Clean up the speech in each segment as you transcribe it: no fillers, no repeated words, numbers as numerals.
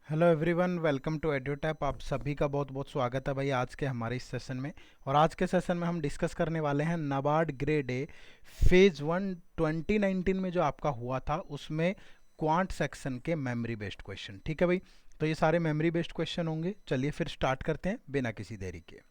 Hello everyone, welcome to Edutap. आप सभी का बहुत बहुत स्वागत है भाई आज के हमारे इस सेशन में। और आज के सेशन में हम डिस्कस करने वाले हैं नाबार्ड ग्रेड ए फेज 1 2019 में जो आपका हुआ था उसमें क्वांट सेक्शन के मेमोरी बेस्ड क्वेश्चन। ठीक है भाई, तो ये सारे मेमोरी बेस्ड क्वेश्चन होंगे। चलिए फिर स्टार्ट करते हैं बिना किसी देरी के।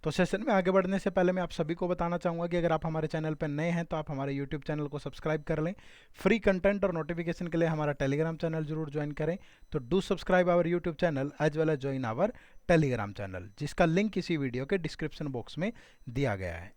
तो सेशन में आगे बढ़ने से पहले मैं आप सभी को बताना चाहूँगा कि अगर आप हमारे चैनल पर नए हैं तो आप हमारे यूट्यूब चैनल को सब्सक्राइब कर लें। फ्री कंटेंट और नोटिफिकेशन के लिए हमारा टेलीग्राम चैनल जरूर ज्वाइन करें। तो do subscribe our YouTube channel as well as join our Telegram channel, जिसका लिंक इसी वीडियो के डिस्क्रिप्शन बॉक्स में दिया गया है।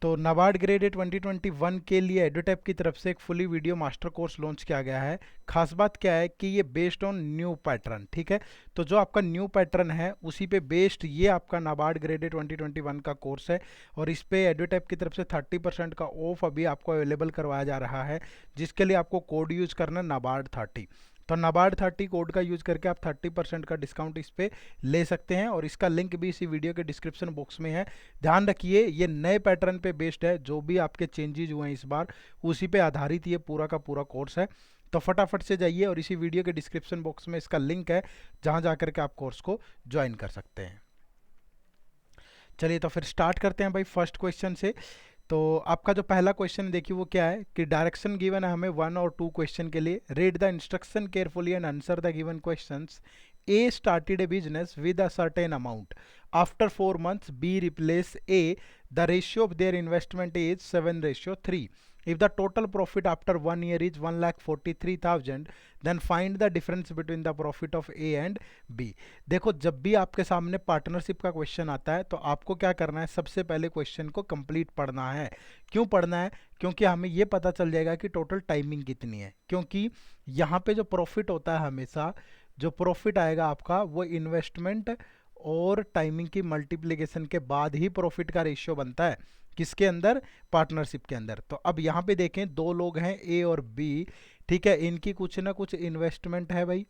तो नाबार्ड ग्रेड ए 2021 के लिए एडुटैप की तरफ से एक fully video master course launch किया गया है। खास बात क्या है कि ये बेस्ड ऑन न्यू पैटर्न। ठीक है, तो जो आपका न्यू पैटर्न है उसी पे बेस्ड ये आपका नाबार्ड ग्रेड ए 2021 का कोर्स है। और इस पे एडुटैप की तरफ से 30% का ऑफ अभी आपको अवेलेबल करवाया जा रहा है, जिसके लिए आपको कोड यूज करना नाबार्ड 30। तो नाबार्ड 30 कोड का यूज करके आप 30% का डिस्काउंट इस पे ले सकते हैं, और इसका लिंक भी इसी वीडियो के डिस्क्रिप्शन बॉक्स में है। ध्यान रखिए ये नए पैटर्न पे बेस्ड है, जो भी आपके चेंजेस हुए हैं इस बार उसी पे आधारित ये पूरा का पूरा कोर्स है। तो फटाफट से जाइए और इसी वीडियो के डिस्क्रिप्शन बॉक्स में इसका लिंक है, जहां जाकर के आप कोर्स को ज्वाइन कर सकते हैं। चलिए तो फिर स्टार्ट करते हैं भाई फर्स्ट क्वेश्चन से। तो आपका जो पहला क्वेश्चन देखिए वो क्या है कि डायरेक्शन गिवन है हमें 1 और 2 क्वेश्चन के लिए। Read the instruction carefully and answer the given questions. A started a business with a certain amount, after 4 months B replace A, the ratio of their investment is 7:3। if the total profit after 1 year is 1,43,000, then find the difference between the profit of A and B। देखो जब भी आपके सामने partnership का question आता है तो आपको क्या करना है, सबसे पहले क्वेश्चन को कंप्लीट पढ़ना है। क्यों पढ़ना है? क्योंकि हमें ये पता चल जाएगा कि टोटल टाइमिंग कितनी है। क्योंकि यहाँ पे जो प्रॉफिट होता है, हमेशा जो प्रॉफिट आएगा आपका वो इन्वेस्टमेंट और टाइमिंग की मल्टीप्लिकेशन के बाद ही प्रॉफिट का रेशियो बनता है। किसके अंदर? पार्टनरशिप के अंदर। तो अब यहाँ पे देखें, दो लोग हैं ए और बी। ठीक है, इनकी कुछ ना कुछ इन्वेस्टमेंट है भाई।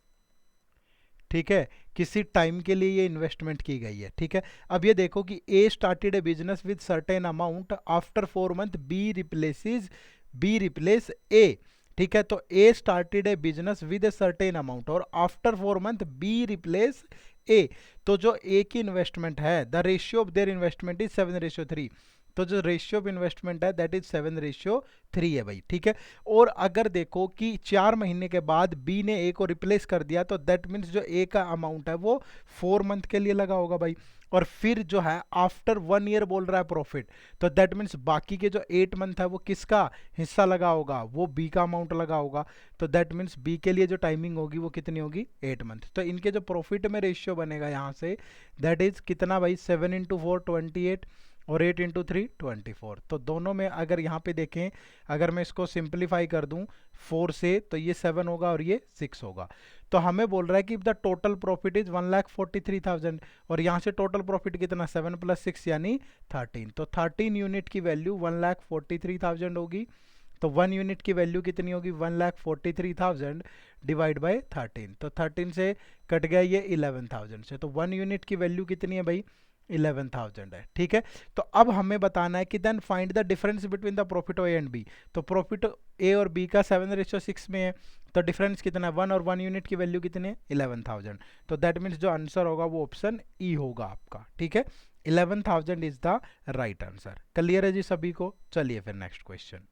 ठीक है, किसी टाइम के लिए ये इन्वेस्टमेंट की गई है। ठीक है, अब ये देखो कि A started a business with certain amount, after 4 months B replace A. ठीक है, तो A started a business with a certain amount और after 4 months B replace A. तो जो ए की इन्वेस्टमेंट है, the ratio of their investment is 7:3। तो जो रेशियो ऑफ इन्वेस्टमेंट है दैट इज 7:3 है भाई। ठीक है, और अगर देखो कि 4 महीने के बाद बी ने ए को रिप्लेस कर दिया, तो दैट मीन्स जो ए का अमाउंट है वो 4 month के लिए लगा होगा भाई। और फिर जो है आफ्टर 1 year बोल रहा है प्रॉफिट, तो दैट मीन्स बाकी के जो 8 month है वो किसका हिस्सा लगा होगा? वो बी का अमाउंट लगा होगा। तो दैट मीन्स बी के लिए जो टाइमिंग होगी वो कितनी होगी? 8 month। तो इनके जो प्रॉफिट में रेशियो बनेगा यहाँ से, दैट इज कितना भाई? 7 × 4 28 और 8 × 3 24। तो दोनों में अगर यहाँ पे देखें, अगर मैं इसको सिंप्लीफाई कर दूं 4 से, तो ये 7 होगा और ये 6 होगा। तो हमें बोल रहा है कि द टोटल प्रॉफिट इज 1,43,000, और यहाँ से टोटल प्रॉफिट कितना? 7 + 6 यानी 13। तो 13 यूनिट की वैल्यू 1,43,000 होगी। तो 1 यूनिट की वैल्यू कितनी होगी? 1,43,000 डिवाइड बाय 13। तो 13 से कट गया ये 11,000 से, तो 1 यूनिट की वैल्यू कितनी है भाई? 11,000 है। ठीक है, तो अब हमें बताना है कि then find the difference between the profit of A and B. तो प्रॉफिट ए और बी का 7:6 में है, तो डिफरेंस कितना है? 1, और 1 यूनिट की वैल्यू कितनी है? 11,000। तो दैट मीन्स जो आंसर होगा वो ऑप्शन ई होगा आपका। ठीक है, 11,000 is the right answer. Clear है जी सभी को? चलिए फिर नेक्स्ट क्वेश्चन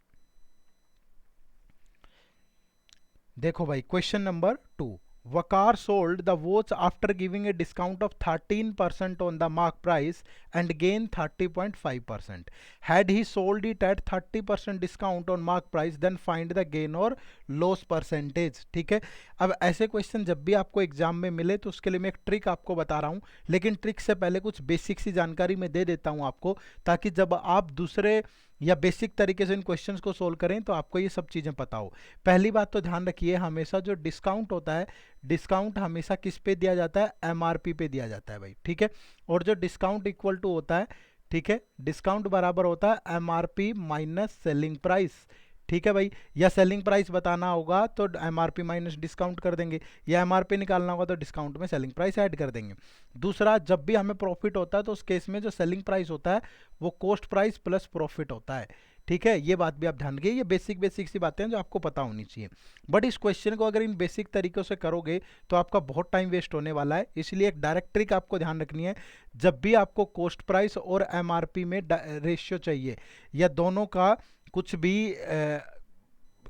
देखो भाई। Question number 2। Vakar sold the watch after giving a discount of 13% on the mark price and gained 30.5%. Had he sold it at 30% discount on mark price, then find the gain or loss percentage। ठीक है, अब ऐसे question जब भी आपको exam में मिले तो उसके लिए मैं एक ट्रिक आपको बता रहा हूँ, लेकिन ट्रिक से पहले कुछ बेसिक सी जानकारी मैं दे देता हूँ आपको, ताकि जब आप दूसरे या बेसिक तरीके से इन क्वेश्चंस को सोल्व करें तो आपको ये सब चीज़ें पता हो। पहली बात तो ध्यान रखिए, हमेशा जो डिस्काउंट होता है, डिस्काउंट हमेशा किस पे दिया जाता है? एमआरपी पे दिया जाता है भाई। ठीक है, और जो डिस्काउंट इक्वल टू होता है, ठीक है, डिस्काउंट बराबर होता है एमआरपी माइनस सेलिंग प्राइस। ठीक है भाई, या सेलिंग प्राइस बताना होगा तो एमआरपी माइनस डिस्काउंट कर देंगे, या एमआरपी निकालना होगा तो डिस्काउंट में सेलिंग प्राइस ऐड कर देंगे। दूसरा, जब भी हमें प्रॉफिट होता है तो उस केस में जो सेलिंग प्राइस होता है वो कॉस्ट प्राइस प्लस प्रॉफिट होता है। ठीक है, ये बात भी आप ध्यान रखिए, ये बेसिक सी बातें हैं जो आपको पता होनी चाहिए। बट इस क्वेश्चन को अगर इन बेसिक तरीकों से करोगे तो आपका बहुत टाइम वेस्ट होने वाला है, इसलिए एक डायरेक्ट ट्रिक आपको ध्यान रखनी है। जब भी आपको कॉस्ट प्राइस और एमआरपी में रेशियो चाहिए या दोनों का कुछ भी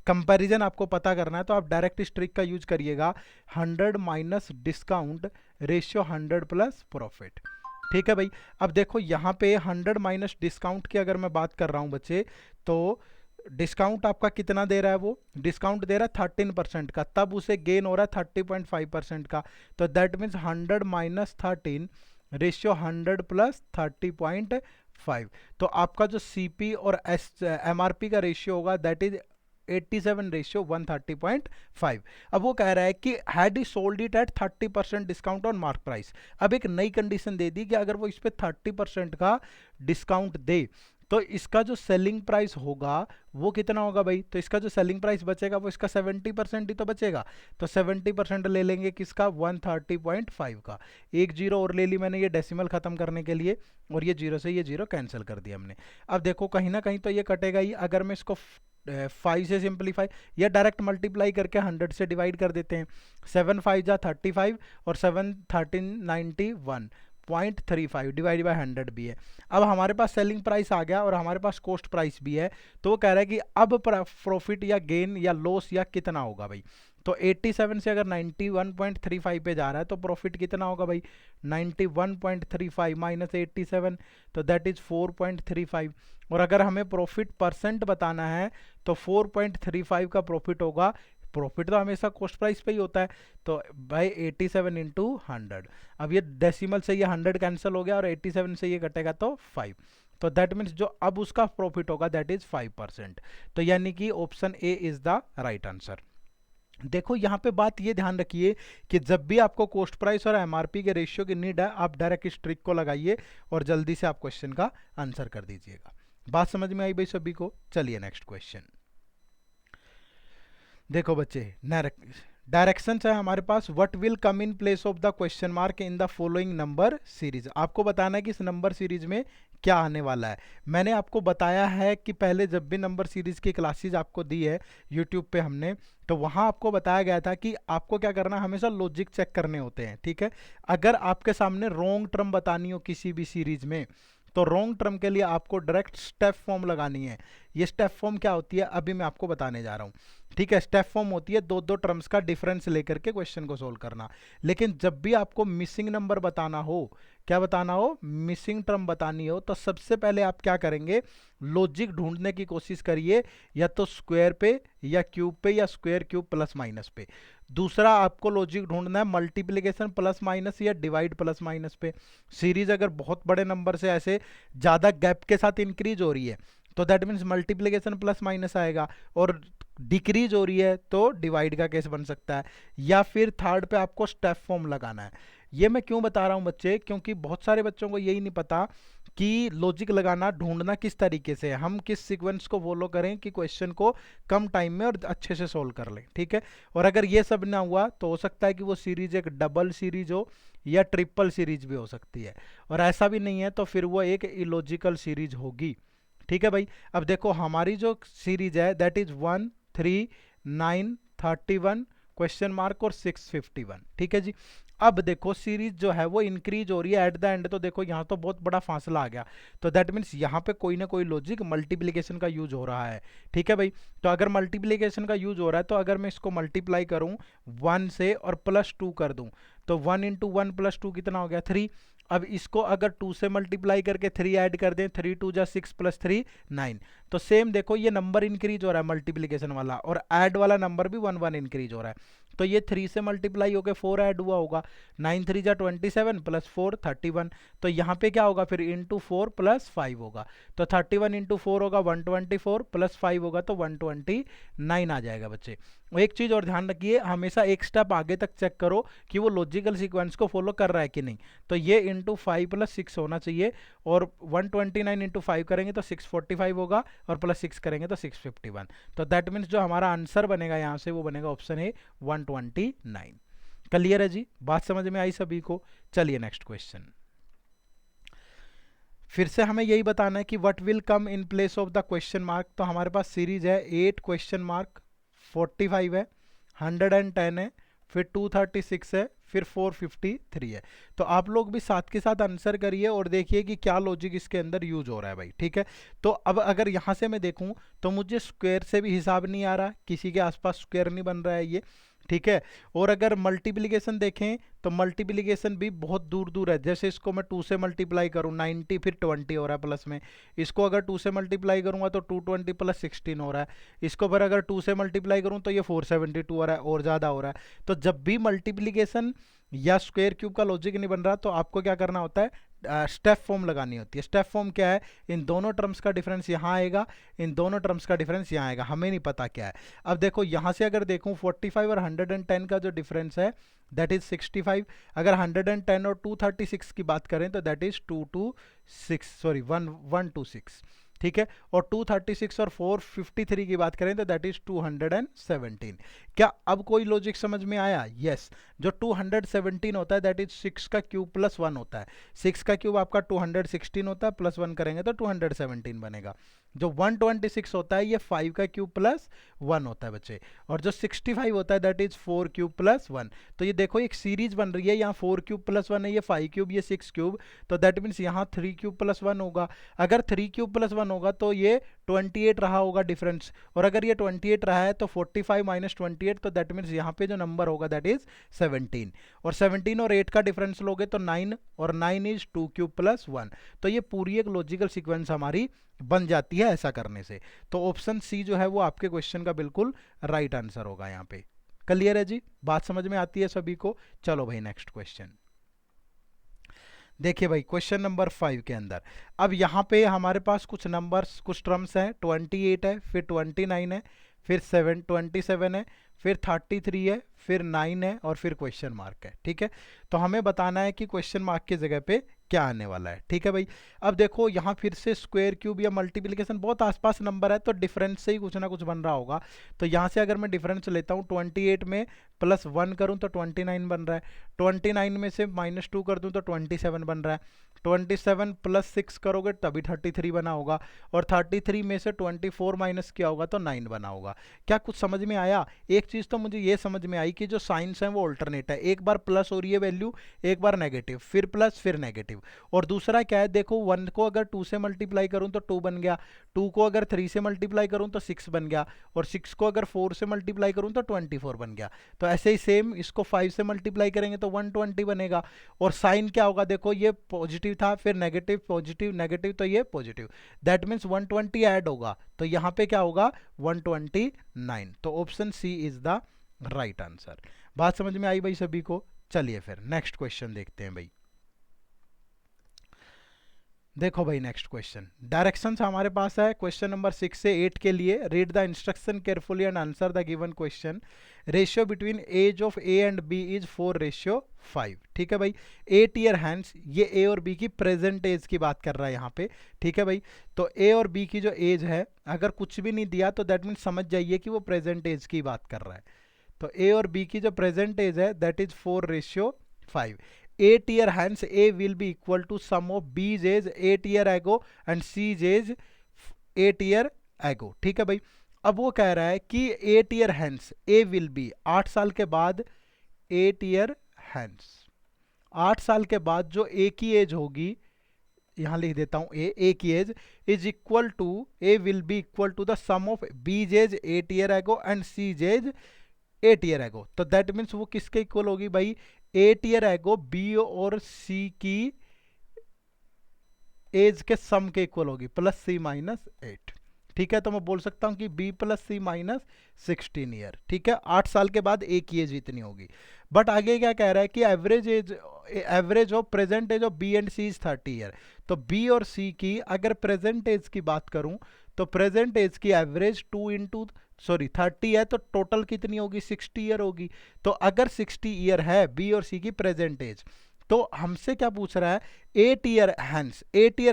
कंपैरिजन आपको पता करना है, तो आप डायरेक्ट इस ट्रिक का यूज करिएगा, 100 minus discount ratio 100 plus profit. ठीक है भाई, अब देखो यहाँ पे 100 माइनस डिस्काउंट की अगर मैं बात कर रहा हूँ बच्चे, तो डिस्काउंट आपका कितना दे रहा है, वो डिस्काउंट दे रहा है 13% का, तब उसे गेन हो रहा है 30.5% का, तो that means 100 minus 13 ratio 100 plus 30.5। तो आपका जो सीपी और एमआरपी का रेशियो होगा दैट इज 87 रेशियो 130.5। अब वो कह रहा है कि had he sold it at 30% discount on mark price. अब एक नई कंडीशन दे दी कि अगर वो इस पे 30% का डिस्काउंट दे तो इसका जो सेलिंग प्राइस होगा वो कितना होगा भाई, तो इसका जो सेलिंग प्राइस बचेगा वो इसका 70% ही तो बचेगा, तो 70% ले लेंगे किसका, 130.5 का। एक जीरो और ले ली मैंने ये डेसिमल खत्म करने के लिए, और ये जीरो से ये जीरो कैंसिल कर दिया हमने। अब देखो कहीं ना कहीं तो ये कटेगा ही, अगर मैं इसको 5 से सिंप्लीफाई या डायरेक्ट मल्टीप्लाई करके 100 से डिवाइड कर देते हैं, 7 5 जा 35 और 7 13 91.35 डिवाइड बाय 100 भी है। अब हमारे पास सेलिंग प्राइस आ गया और हमारे पास कॉस्ट प्राइस भी है, तो वो कह रहा है कि अब प्रॉफिट या गेन या लॉस या कितना होगा भाई। तो 87 से अगर 91.35 पे जा रहा है तो प्रॉफिट कितना होगा भाई, 91.35 माइनस 87, तो दैट इज 4.35। और अगर हमें प्रॉफिट परसेंट बताना है तो 4.35 का प्रॉफिट होगा। प्रॉफिट तो हमेशा कॉस्ट प्राइस पे ही होता है, तो बाई 87 इंटू 100। अब ये डेसिमल से ये 100 कैंसिल हो गया और 87 से ये कटेगा तो 5, तो दैट मीन्स जो अब उसका प्रॉफिट होगा दैट इज 5%। तो यानी कि option A is the right answer. देखो यहाँ पे बात ये ध्यान रखिए कि जब भी आपको कॉस्ट प्राइस और एमआरपी के रेशियो की नीड है, आप डायरेक्ट इस ट्रिक को लगाइए और जल्दी से आप क्वेश्चन का आंसर कर दीजिएगा। बात समझ में आई भाई सभी को? चलिए नेक्स्ट क्वेश्चन देखो बच्चे, डायरेक्शन है हमारे पास, what will come in place of the question mark in the following number series. आपको बताना है कि इस नंबर सीरीज में क्या आने वाला है। मैंने आपको बताया है कि पहले जब भी नंबर सीरीज की क्लासेज आपको दी है यूट्यूब पे हमने, तो वहाँ आपको बताया गया था कि आपको क्या करना है, हमेशा लॉजिक चेक करने होते हैं। ठीक है, अगर आपके सामने रॉन्ग टर्म बतानी हो किसी भी सीरीज में, तो रॉन्ग टर्म के लिए आपको डायरेक्ट स्टेप फॉर्म लगानी है। ये स्टेप फॉर्म क्या होती है अभी मैं आपको बताने जा रहा हूँ। ठीक है, स्टेप फॉर्म होती है दो दो टर्म्स का डिफरेंस लेकर के क्वेश्चन को सोल्व करना। लेकिन जब भी आपको मिसिंग नंबर बताना हो, क्या बताना हो, मिसिंग टर्म बतानी हो, तो सबसे पहले आप क्या करेंगे, लॉजिक ढूंढने की कोशिश करिए, या तो स्क्वायर पे या क्यूब पे या स्क्वायर क्यूब प्लस माइनस पे। दूसरा आपको लॉजिक ढूंढना है मल्टीप्लिकेशन प्लस माइनस या डिवाइड प्लस माइनस पे। सीरीज अगर बहुत बड़े नंबर से ऐसे ज़्यादा गैप के साथ इंक्रीज हो रही है तो that means multiplication plus minus आएगा, और डिक्रीज हो रही है तो डिवाइड का केस बन सकता है। या फिर थर्ड पे आपको स्टेप फॉर्म लगाना है। ये मैं क्यों बता रहा हूँ बच्चे, क्योंकि बहुत सारे बच्चों को यही नहीं पता कि लॉजिक लगाना ढूंढना किस तरीके से है, हम किस सीक्वेंस को फॉलो करें कि क्वेश्चन को कम टाइम में और अच्छे से सोल्व कर लें। ठीक है, और अगर ये सब ना हुआ तो हो सकता है कि वो सीरीज एक डबल सीरीज हो या ट्रिपल सीरीज भी हो सकती है, और ऐसा भी नहीं है तो फिर वो एक इलॉजिकल सीरीज होगी। ठीक है भाई, अब देखो हमारी जो सीरीज है दैट इज 1 3 9 31 क्वेश्चन मार्क और 651। ठीक है जी, अब देखो सीरीज जो है वो इंक्रीज हो रही है एट द एंड, तो देखो यहाँ तो बहुत बड़ा फासला आ गया, तो दैट मीन्स यहाँ पे कोई ना कोई लॉजिक मल्टीप्लिकेशन का यूज हो रहा है। ठीक है भाई, तो अगर मल्टीप्लिकेशन का यूज हो रहा है तो अगर मैं इसको मल्टीप्लाई करूँ 1 से और +2 कर दूँ, तो 1 इंटू 1 + 2 कितना हो गया 3। अब इसको अगर 2 से मल्टीप्लाई करके 3 ऐड कर दें, 3 2 जा 6 + 3 9, तो सेम देखो ये नंबर इंक्रीज हो रहा है मल्टीप्लिकेशन वाला, और ऐड वाला नंबर भी 1 1 इंक्रीज हो रहा है। तो ये 3 से मल्टीप्लाई होकर 4 ऐड हुआ होगा, 9 3 जा 27 + 4 31। तो यहाँ पे क्या होगा फिर इंटू 4 + 5 होगा, तो 31 इंटू 4 होगा 124 + 5 होगा तो 129 आ जाएगा बच्चे। एक चीज़ और ध्यान रखिए, हमेशा एक स्टेप आगे तक चेक करो कि वो लॉजिकल सीक्वेंस को फॉलो कर रहा है कि नहीं। तो ये इंटू 5 + 6 होना चाहिए, और 129 इंटू 5 करेंगे तो 645 होगा, और +6 करेंगे तो 651। तो दैट मीन्स जो हमारा आंसर बनेगा यहाँ से वो बनेगा ऑप्शन ए 129। क्लियर है जी, बात समझ में आई सभी को? चलिए नेक्स्ट क्वेश्चन। फिर से हमें यही बताना है कि what will come in place of the question mark. तो हमारे पास सीरीज है 8 क्वेश्चन मार्क, 45 है, 110 है, फिर 236 है, फिर 453 है। तो आप लोग भी साथ के साथ आंसर करिए और देखिए कि क्या लॉजिक इसके अंदर यूज हो रहा है भाई, ठीक है। तो अब अगर यहाँ से मैं देखूँ तो मुझे स्क्वायर से भी हिसाब नहीं आ रहा, किसी के आसपास स्क्वायर नहीं बन रहा है ये, ठीक है। और अगर मल्टीप्लिकेशन देखें तो मल्टीप्लिकेशन भी बहुत दूर दूर है। जैसे इसको मैं 2 से मल्टीप्लाई करूँ 90, फिर 20 हो रहा है प्लस में। इसको अगर 2 से मल्टीप्लाई करूँगा तो 220 प्लस 16 हो रहा है। इसको फिर अगर 2 से मल्टीप्लाई करूँ तो ये 472 हो रहा है, और ज़्यादा हो रहा है। तो जब भी मल्टीप्लिकेशन या स्क्वायर क्यूब का लॉजिक नहीं बन रहा तो आपको क्या करना होता है, स्टेप फॉर्म लगानी होती है। स्टेप फॉर्म क्या है, इन दोनों टर्म्स का डिफरेंस यहाँ आएगा, इन दोनों टर्म्स का डिफरेंस यहाँ आएगा, हमें नहीं पता क्या है। अब देखो यहाँ से अगर देखूँ 45 और 110 का जो डिफरेंस है दैट इज 65। अगर 110 और 236 की बात करें तो दैट इज 126, ठीक है। और 236 और 453 की बात करें तो दैट इज 217। क्या अब कोई लॉजिक समझ में आया? यस। जो 217 होता है दैट इज 6 का क्यूब प्लस 1 होता है। 6 का क्यूब आपका 216 होता है, प्लस 1 करेंगे तो 217 बनेगा। जो 126 होता है ये 5 का क्यूब प्लस 1 होता है बच्चे। और जो 65 होता है दैट इज 4 क्यूब प्लस 1। तो ये देखो एक सीरीज बन रही है, यहाँ 4 क्यूब प्लस 1 है, ये 5 क्यूब, ये 6 क्यूब, तो दैट मीन्स यहाँ 3 क्यूब प्लस 1 होगा। अगर 3 क्यूब प्लस 1 होगा तो ये 28 रहा होगा डिफरेंस। और अगर ये 28 रहा है तो 45 माइनस 28, तो दैट मीन्स यहाँ पे जो नंबर होगा दैट इज 17। और 17 और 8 का डिफरेंस लोगे तो 9, और 9 इज 2 क्यूब प्लस 1। तो ये पूरी एक लॉजिकल सीक्वेंस हमारी बन जाती है ऐसा करने से। तो ऑप्शन सी जो है वो आपके क्वेश्चन का बिल्कुल राइट आंसर होगा यहाँ पे। क्लियर है जी, बात समझ में आती है सभी को? चलो भाई नेक्स्ट क्वेश्चन देखिए भाई, क्वेश्चन नंबर 5 के अंदर अब यहाँ पे हमारे पास कुछ नंबर्स, कुछ टर्म्स हैं। 28 है, फिर 29 है, फिर 27 है, फिर 33 है, फिर 9 है, और फिर क्वेश्चन मार्क है, ठीक है। तो हमें बताना है कि क्वेश्चन मार्क की जगह पे क्या आने वाला है, ठीक है भाई। अब देखो यहाँ फिर से स्क्वायर क्यूब या मल्टीप्लिकेशन, बहुत आसपास नंबर है तो डिफरेंस से ही कुछ ना कुछ बन रहा होगा। तो यहाँ से अगर मैं डिफरेंस लेता हूँ 28 में प्लस 1 करूँ तो 29 बन रहा है, 29 में से माइनस 2 कर दूँ तो 27 बन रहा है, 27 प्लस 6 करोगे तभी 33 बना होगा, और 33 में से 24 माइनस किया होगा तो 9 बना होगा। क्या कुछ समझ में आया? एक चीज़ तो मुझे ये समझ में आई कि जो साइंस है वो ऑल्टरनेट है, एक बार प्लस हो रही है वैल्यू, एक बार नेगेटिव, फिर प्लस, फिर नेगेटिव। और दूसरा क्या है, देखो 1 को अगर 2 से मल्टीप्लाई करूं तो 2 बन गया, 2 को अगर 3 से मल्टीप्लाई करूं तो 6 बन गया, और 6 को अगर 4 से मल्टीप्लाई करूं तो 24 बन गया। तो ऐसे ही सेम इसको 5 से मल्टीप्लाई करेंगे तो 120 बनेगा। और साइन क्या होगा, देखो ये पॉजिटिव था, फिर नेगेटिव, पॉजिटिव, नेगेटिव, तो ये पॉजिटिव, दैट मीन्स 120 ऐड होगा, तो यहाँ पे क्या होगा 129। तो option C is the right answer. बात समझ में आई भाई सभी को? चलिए फिर नेक्स्ट क्वेश्चन देखते हैं भाई। देखो भाई नेक्स्ट क्वेश्चन, डायरेक्शंस हमारे पास है क्वेश्चन नंबर 6 से 8 के लिए। Read the instruction carefully and answer the given question. Ratio between age of A and B is 4:5, ठीक है भाई। 8 ईयर हैंड्स, ये ए और बी की प्रेजेंट एज की बात कर रहा है यहाँ पे, ठीक है भाई। तो ए और बी की जो एज है, अगर कुछ भी नहीं दिया तो दैट मीन समझ जाइए कि वो प्रेजेंट एज की बात कर रहा है। तो ए और बी की जो प्रेजेंट एज है that is 4:5। 8 year hence A will be equal to sum of B's age 8 year ago and C's age 8 year ago, ठीक है भाई। अब वो कह रहा है कि 8 year hence A will be 8 साल के बाद, 8 year hence 8 साल के बाद जो A की एज होगी, यहां लिख देता हूं ए की age is equal to, A will be equal to the sum of B's age 8 year ago and C's age 8 year ago। तो दैट मीन्स वो किसके इक्वल होगी भाई, 8 year ago बी और सी की एज के सम के इक्वल होगी, प्लस सी माइनस 8, ठीक है। तो मैं बोल सकता हूं कि बी प्लस सी माइनस 16 ईयर, ठीक है। 8 साल के बाद ए की एज इतनी होगी। बट आगे क्या कह रहा है कि average of present age of B and C is 30 year. तो बी और सी की अगर प्रेजेंट एज की बात करूं तो प्रेजेंट एज की एवरेज 30 है, तो टोटल कितनी होगी 60 ईयर होगी। तो अगर 60 ईयर है बी और सी की प्रेजेंट एज, तो हमसे क्या पूछ रहा है, 8 ईयर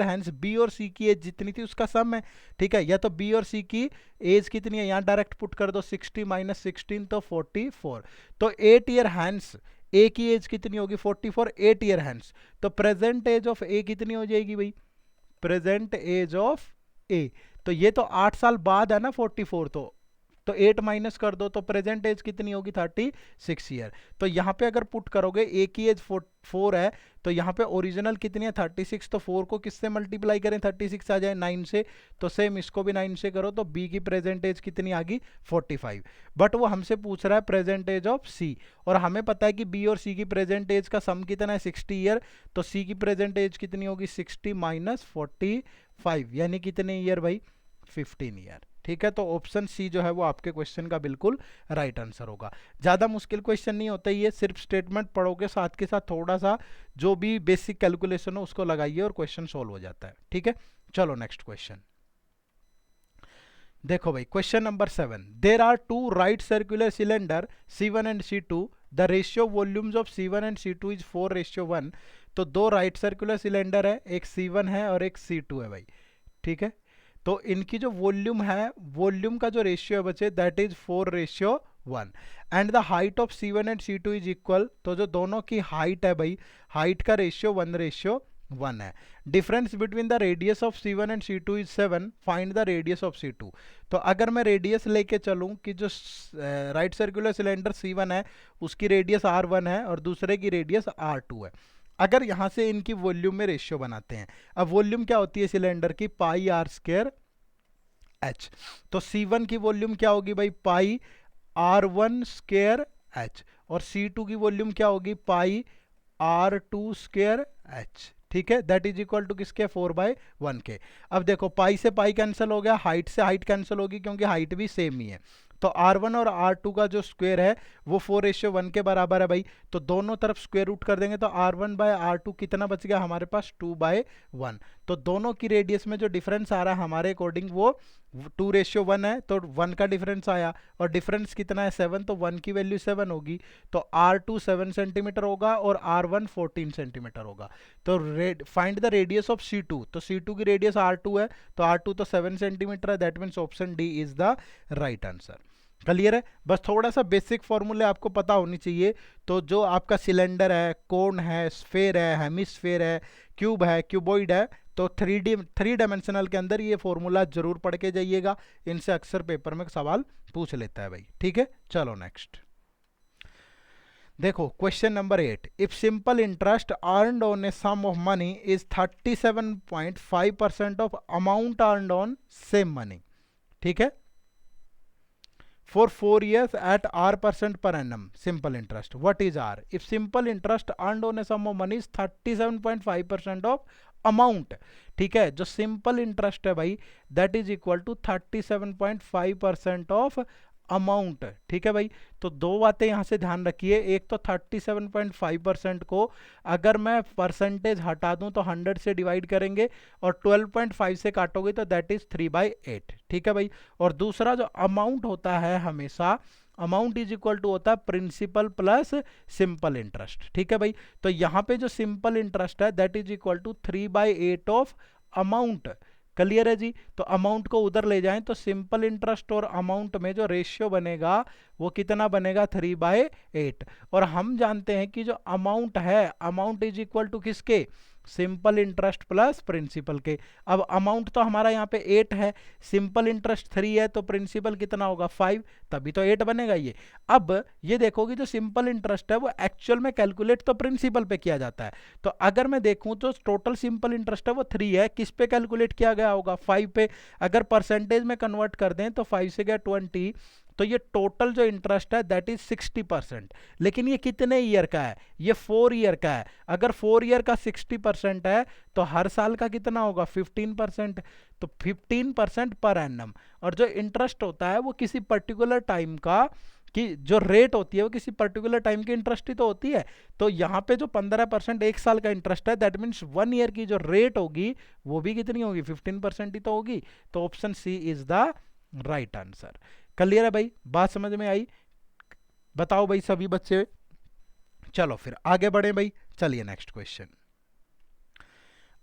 हैंस बी और सी की एज जितनी थी उसका सम है, ठीक है। या तो बी और सी की एज कितनी है, यहां डायरेक्ट पुट कर दो 60 माइनस 16 तो 44। तो 8 ईयर हैंस ए की एज कितनी होगी 44, 8 ईयर हैंस, तो प्रेजेंट एज ऑफ ए कितनी हो जाएगी भाई प्रेजेंट एज ऑफ ए। तो ये तो 8 साल बाद है ना 44, तो 8 माइनस कर दो तो प्रेजेंट एज कितनी होगी 36 ईयर। तो यहाँ पे अगर पुट करोगे ए की एज 4 है, तो यहाँ पे ओरिजिनल कितनी है 36, तो 4 को किससे मल्टीप्लाई करें 36 आ जाए 9 से, तो सेम इसको भी 9 से करो तो बी की प्रेजेंट एज कितनी आ गई 45। बट वो हमसे पूछ रहा है प्रेजेंट एज ऑफ सी, और हमें पता है कि बी और सी की प्रेजेंट एज का सम कितना है 60 ईयर, तो सी की प्रेजेंट एज कितनी होगी 60 माइनस 45, यानी कितने ईयर भाई 15 ईयर। ठीक है, तो ऑप्शन सी जो है वो आपके क्वेश्चन का बिल्कुल राइट आंसर होगा। ज़्यादा मुश्किल क्वेश्चन नहीं होता, ये सिर्फ स्टेटमेंट पढ़ोगे, साथ के साथ थोड़ा सा जो भी बेसिक कैलकुलेशन हो उसको लगाइए और क्वेश्चन सोल्व हो जाता है। ठीक है, चलो नेक्स्ट क्वेश्चन देखो भाई। Question number 7, there are 2 right circular cylinder C1 and C2, the ratio volumes of C1 and C2 is 4:1। तो दो राइट सर्कुलर सिलेंडर है, एक C1 है और एक C2 है भाई। ठीक है, तो इनकी जो वॉल्यूम है, वॉल्यूम का जो रेशियो है बच्चे that is 4:1, and the height of C1 and C2 is equal. तो जो दोनों की हाइट है भाई, हाइट का रेशियो 1:1 है। Difference between the radius of C1 and C2 is 7, find the radius of C2। तो अगर मैं रेडियस लेके चलूं कि जो राइट सर्कुलर सिलेंडर C1 है उसकी रेडियस R1 है और दूसरे की रेडियस R2 है, अगर यहाँ से इनकी वॉल्यूम में रेशियो बनाते हैं, अब वॉल्यूम क्या होती है सिलेंडर की, पाई आर स्क्वायर एच। तो C1 की वॉल्यूम क्या होगी भाई, पाई R1 स्क्वायर एच, और C2 की वॉल्यूम क्या होगी, पाई R2 स्क्वायर एच। ठीक है, दैट इज इक्वल टू किसके 4/1 के। अब देखो पाई से पाई कैंसिल हो गया, हाइट से हाइट कैंसिल होगी क्योंकि हाइट भी सेम ही है। तो R1 और R2 का जो स्क्वायर है वो 4:1 के बराबर है भाई। तो दोनों तरफ स्क्वायर रूट कर देंगे तो R1/R2 कितना बच गया हमारे पास 2/1। तो दोनों की रेडियस में जो डिफरेंस आ रहा है हमारे अकॉर्डिंग वो 2:1 है, तो 1 का डिफरेंस आया, और डिफरेंस कितना है 7, तो 1 की वैल्यू 7 होगी। तो R2 7 सेंटीमीटर होगा और R1 14 सेंटीमीटर होगा। तो find the radius of C2, तो C2 की रेडियस R2 है, तो R2 तो 7 सेंटीमीटर है, that means option D is the right answer. Clear है, बस थोड़ा सा बेसिक फॉर्मूले आपको पता होनी चाहिए। तो जो आपका सिलेंडर है, कोन है, स्फेयर है, हेमिस्फेयर है, क्यूब है, क्यूबॉइड है, तो 3 डायमेंशनल के अंदर ये फॉर्मूला जरूर पढ़ के जाइएगा, इनसे अक्सर पेपर में सवाल पूछ लेता है भाई। ठीक है, चलो नेक्स्ट देखो। Question number 8, if simple interest earned on a sum of money is 37.5% of amount earned on same money. ठीक है, for 4 years at R% per annum simple interest. What is R? If simple interest earned on a sum of money is 37.5% of amount. ठीक है, जो simple interest है भाई that is equal to 37.5% of amount. ठीक है भाई, तो दो बातें यहां से ध्यान रखिए। एक तो 37.5% को अगर मैं परसेंटेज हटा दूं तो 100 से डिवाइड करेंगे, और 12.5 से काटोगे तो दैट इज 3/8। ठीक है भाई, और दूसरा जो अमाउंट होता है हमेशा अमाउंट इज इक्वल टू होता है प्रिंसिपल प्लस सिंपल इंटरेस्ट। ठीक है भाई, तो यहाँ पे जो सिंपल इंटरेस्ट है that is equal to 3/8 of amount. Clear है जी, तो अमाउंट को उधर ले जाएं तो सिंपल इंटरेस्ट और अमाउंट में जो रेशियो बनेगा वो कितना बनेगा 3/8। और हम जानते हैं कि जो अमाउंट है अमाउंट इज इक्वल टू किसके, सिंपल इंटरेस्ट प्लस प्रिंसिपल के। अब अमाउंट तो हमारा यहाँ पे 8 है, सिंपल इंटरेस्ट 3 है, तो प्रिंसिपल कितना होगा 5, तभी तो 8 बनेगा ये। अब ये देखोगे जो सिंपल इंटरेस्ट है वो एक्चुअल में कैलकुलेट तो प्रिंसिपल पे किया जाता है। तो अगर मैं देखूं तो टोटल सिंपल इंटरेस्ट है वो 3 है, किस पे कैलकुलेट किया गया होगा 5 पे। अगर परसेंटेज में कन्वर्ट कर दें तो 5 से गया 20, तो ये टोटल जो इंटरेस्ट है दैट इज 60%। लेकिन ये कितने ईयर का है, ये 4 ईयर का है। अगर 4 ईयर का 60% है तो हर साल का कितना होगा 15%, तो 15% पर एनम। और जो इंटरेस्ट होता है वो किसी पर्टिकुलर टाइम का कि जो रेट होती है वो किसी पर्टिकुलर टाइम की इंटरेस्ट ही तो होती है। तो यहाँ पे जो 15% एक साल का इंटरेस्ट है दैट मीन्स 1 ईयर की जो रेट होगी वो भी कितनी होगी 15% ही तो होगी। तो option C is the right answer. Clear है भाई, बात समझ में आई? बताओ भाई सभी बच्चे। चलो फिर आगे बढ़े भाई, चलिए नेक्स्ट क्वेश्चन।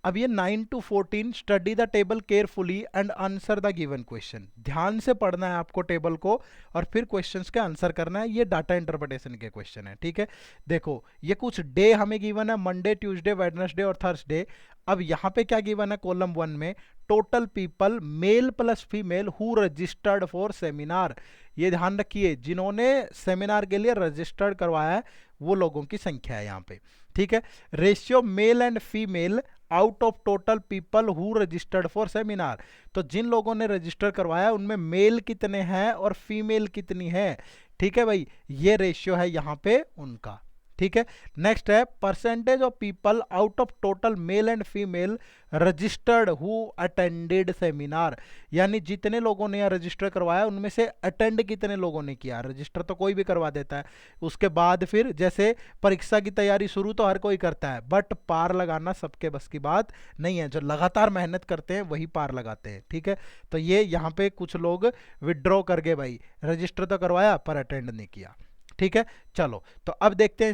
अब ये 9 to 14 study the table carefully and answer the given question. ध्यान से पढ़ना है आपको टेबल को और फिर क्वेश्चंस के आंसर करना है। ये डाटा इंटरप्रिटेशन के क्वेश्चन है, ठीक है। देखो ये कुछ डे हमें गिवन है, मंडे, ट्यूसडे, वेडनेसडे और थर्सडे। अब यहाँ पे क्या गिवन है कॉलम 1 में, total people male plus female who registered for seminar. ये ध्यान रखिए, जिन्होंने सेमिनार के लिए रजिस्टर्ड करवाया है वो लोगों की संख्या है यहाँ पे, ठीक है। Ratio male and female out of total people who registered for seminar. तो जिन लोगों ने रजिस्टर करवाया उनमें मेल कितने हैं और फीमेल कितनी है, ठीक है भाई, ये रेशियो है यहाँ पे उनका, ठीक है। नेक्स्ट है percentage of people out of total male and female registered who attended seminar. यानी जितने लोगों ने यहाँ रजिस्टर करवाया उनमें से अटेंड कितने लोगों ने किया। रजिस्टर तो कोई भी करवा देता है, उसके बाद फिर जैसे परीक्षा की तैयारी शुरू तो हर कोई करता है, बट पार लगाना सबके बस की बात नहीं है। जो लगातार मेहनत करते हैं वही पार लगाते हैं, ठीक है। तो ये यहाँ पे कुछ लोग विड्रॉ कर गए भाई, रजिस्टर तो करवाया पर अटेंड नहीं किया, ठीक है। चलो तो अब देखते हैं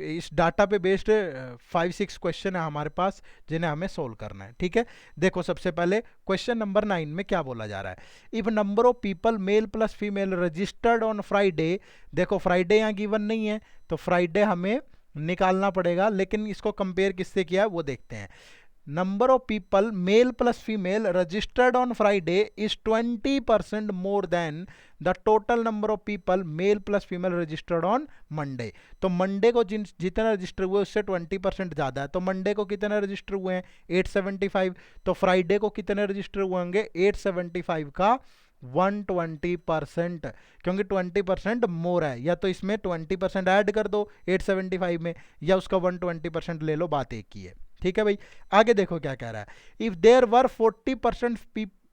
इस डाटा पे बेस्ड 5-6 क्वेश्चन है हमारे पास जिन्हें हमें सोल्व करना है, ठीक है। देखो सबसे पहले क्वेश्चन नंबर 9 में क्या बोला जा रहा है, if number of people male plus female registered on Friday. देखो फ्राइडे यहाँ गिवन नहीं है तो फ्राइडे हमें निकालना पड़ेगा, लेकिन इसको कंपेयर किससे किया है वो देखते हैं। number of people male plus female registered on Friday is 20% more than the total number of people male plus female registered on Monday। तो मंडे को जितने रजिस्टर हुए उससे 20% ज़्यादा है। तो मंडे को कितने रजिस्टर हुए हैं 875, तो फ्राइडे को कितने रजिस्टर हुए होंगे 875 का 120%, क्योंकि 20% मोर है। या तो इसमें 20% ऐड कर दो 875 में, या उसका 120% ले लो, बात एक ही है, ठीक है भाई। आगे देखो क्या कह रहा है, if there were 40%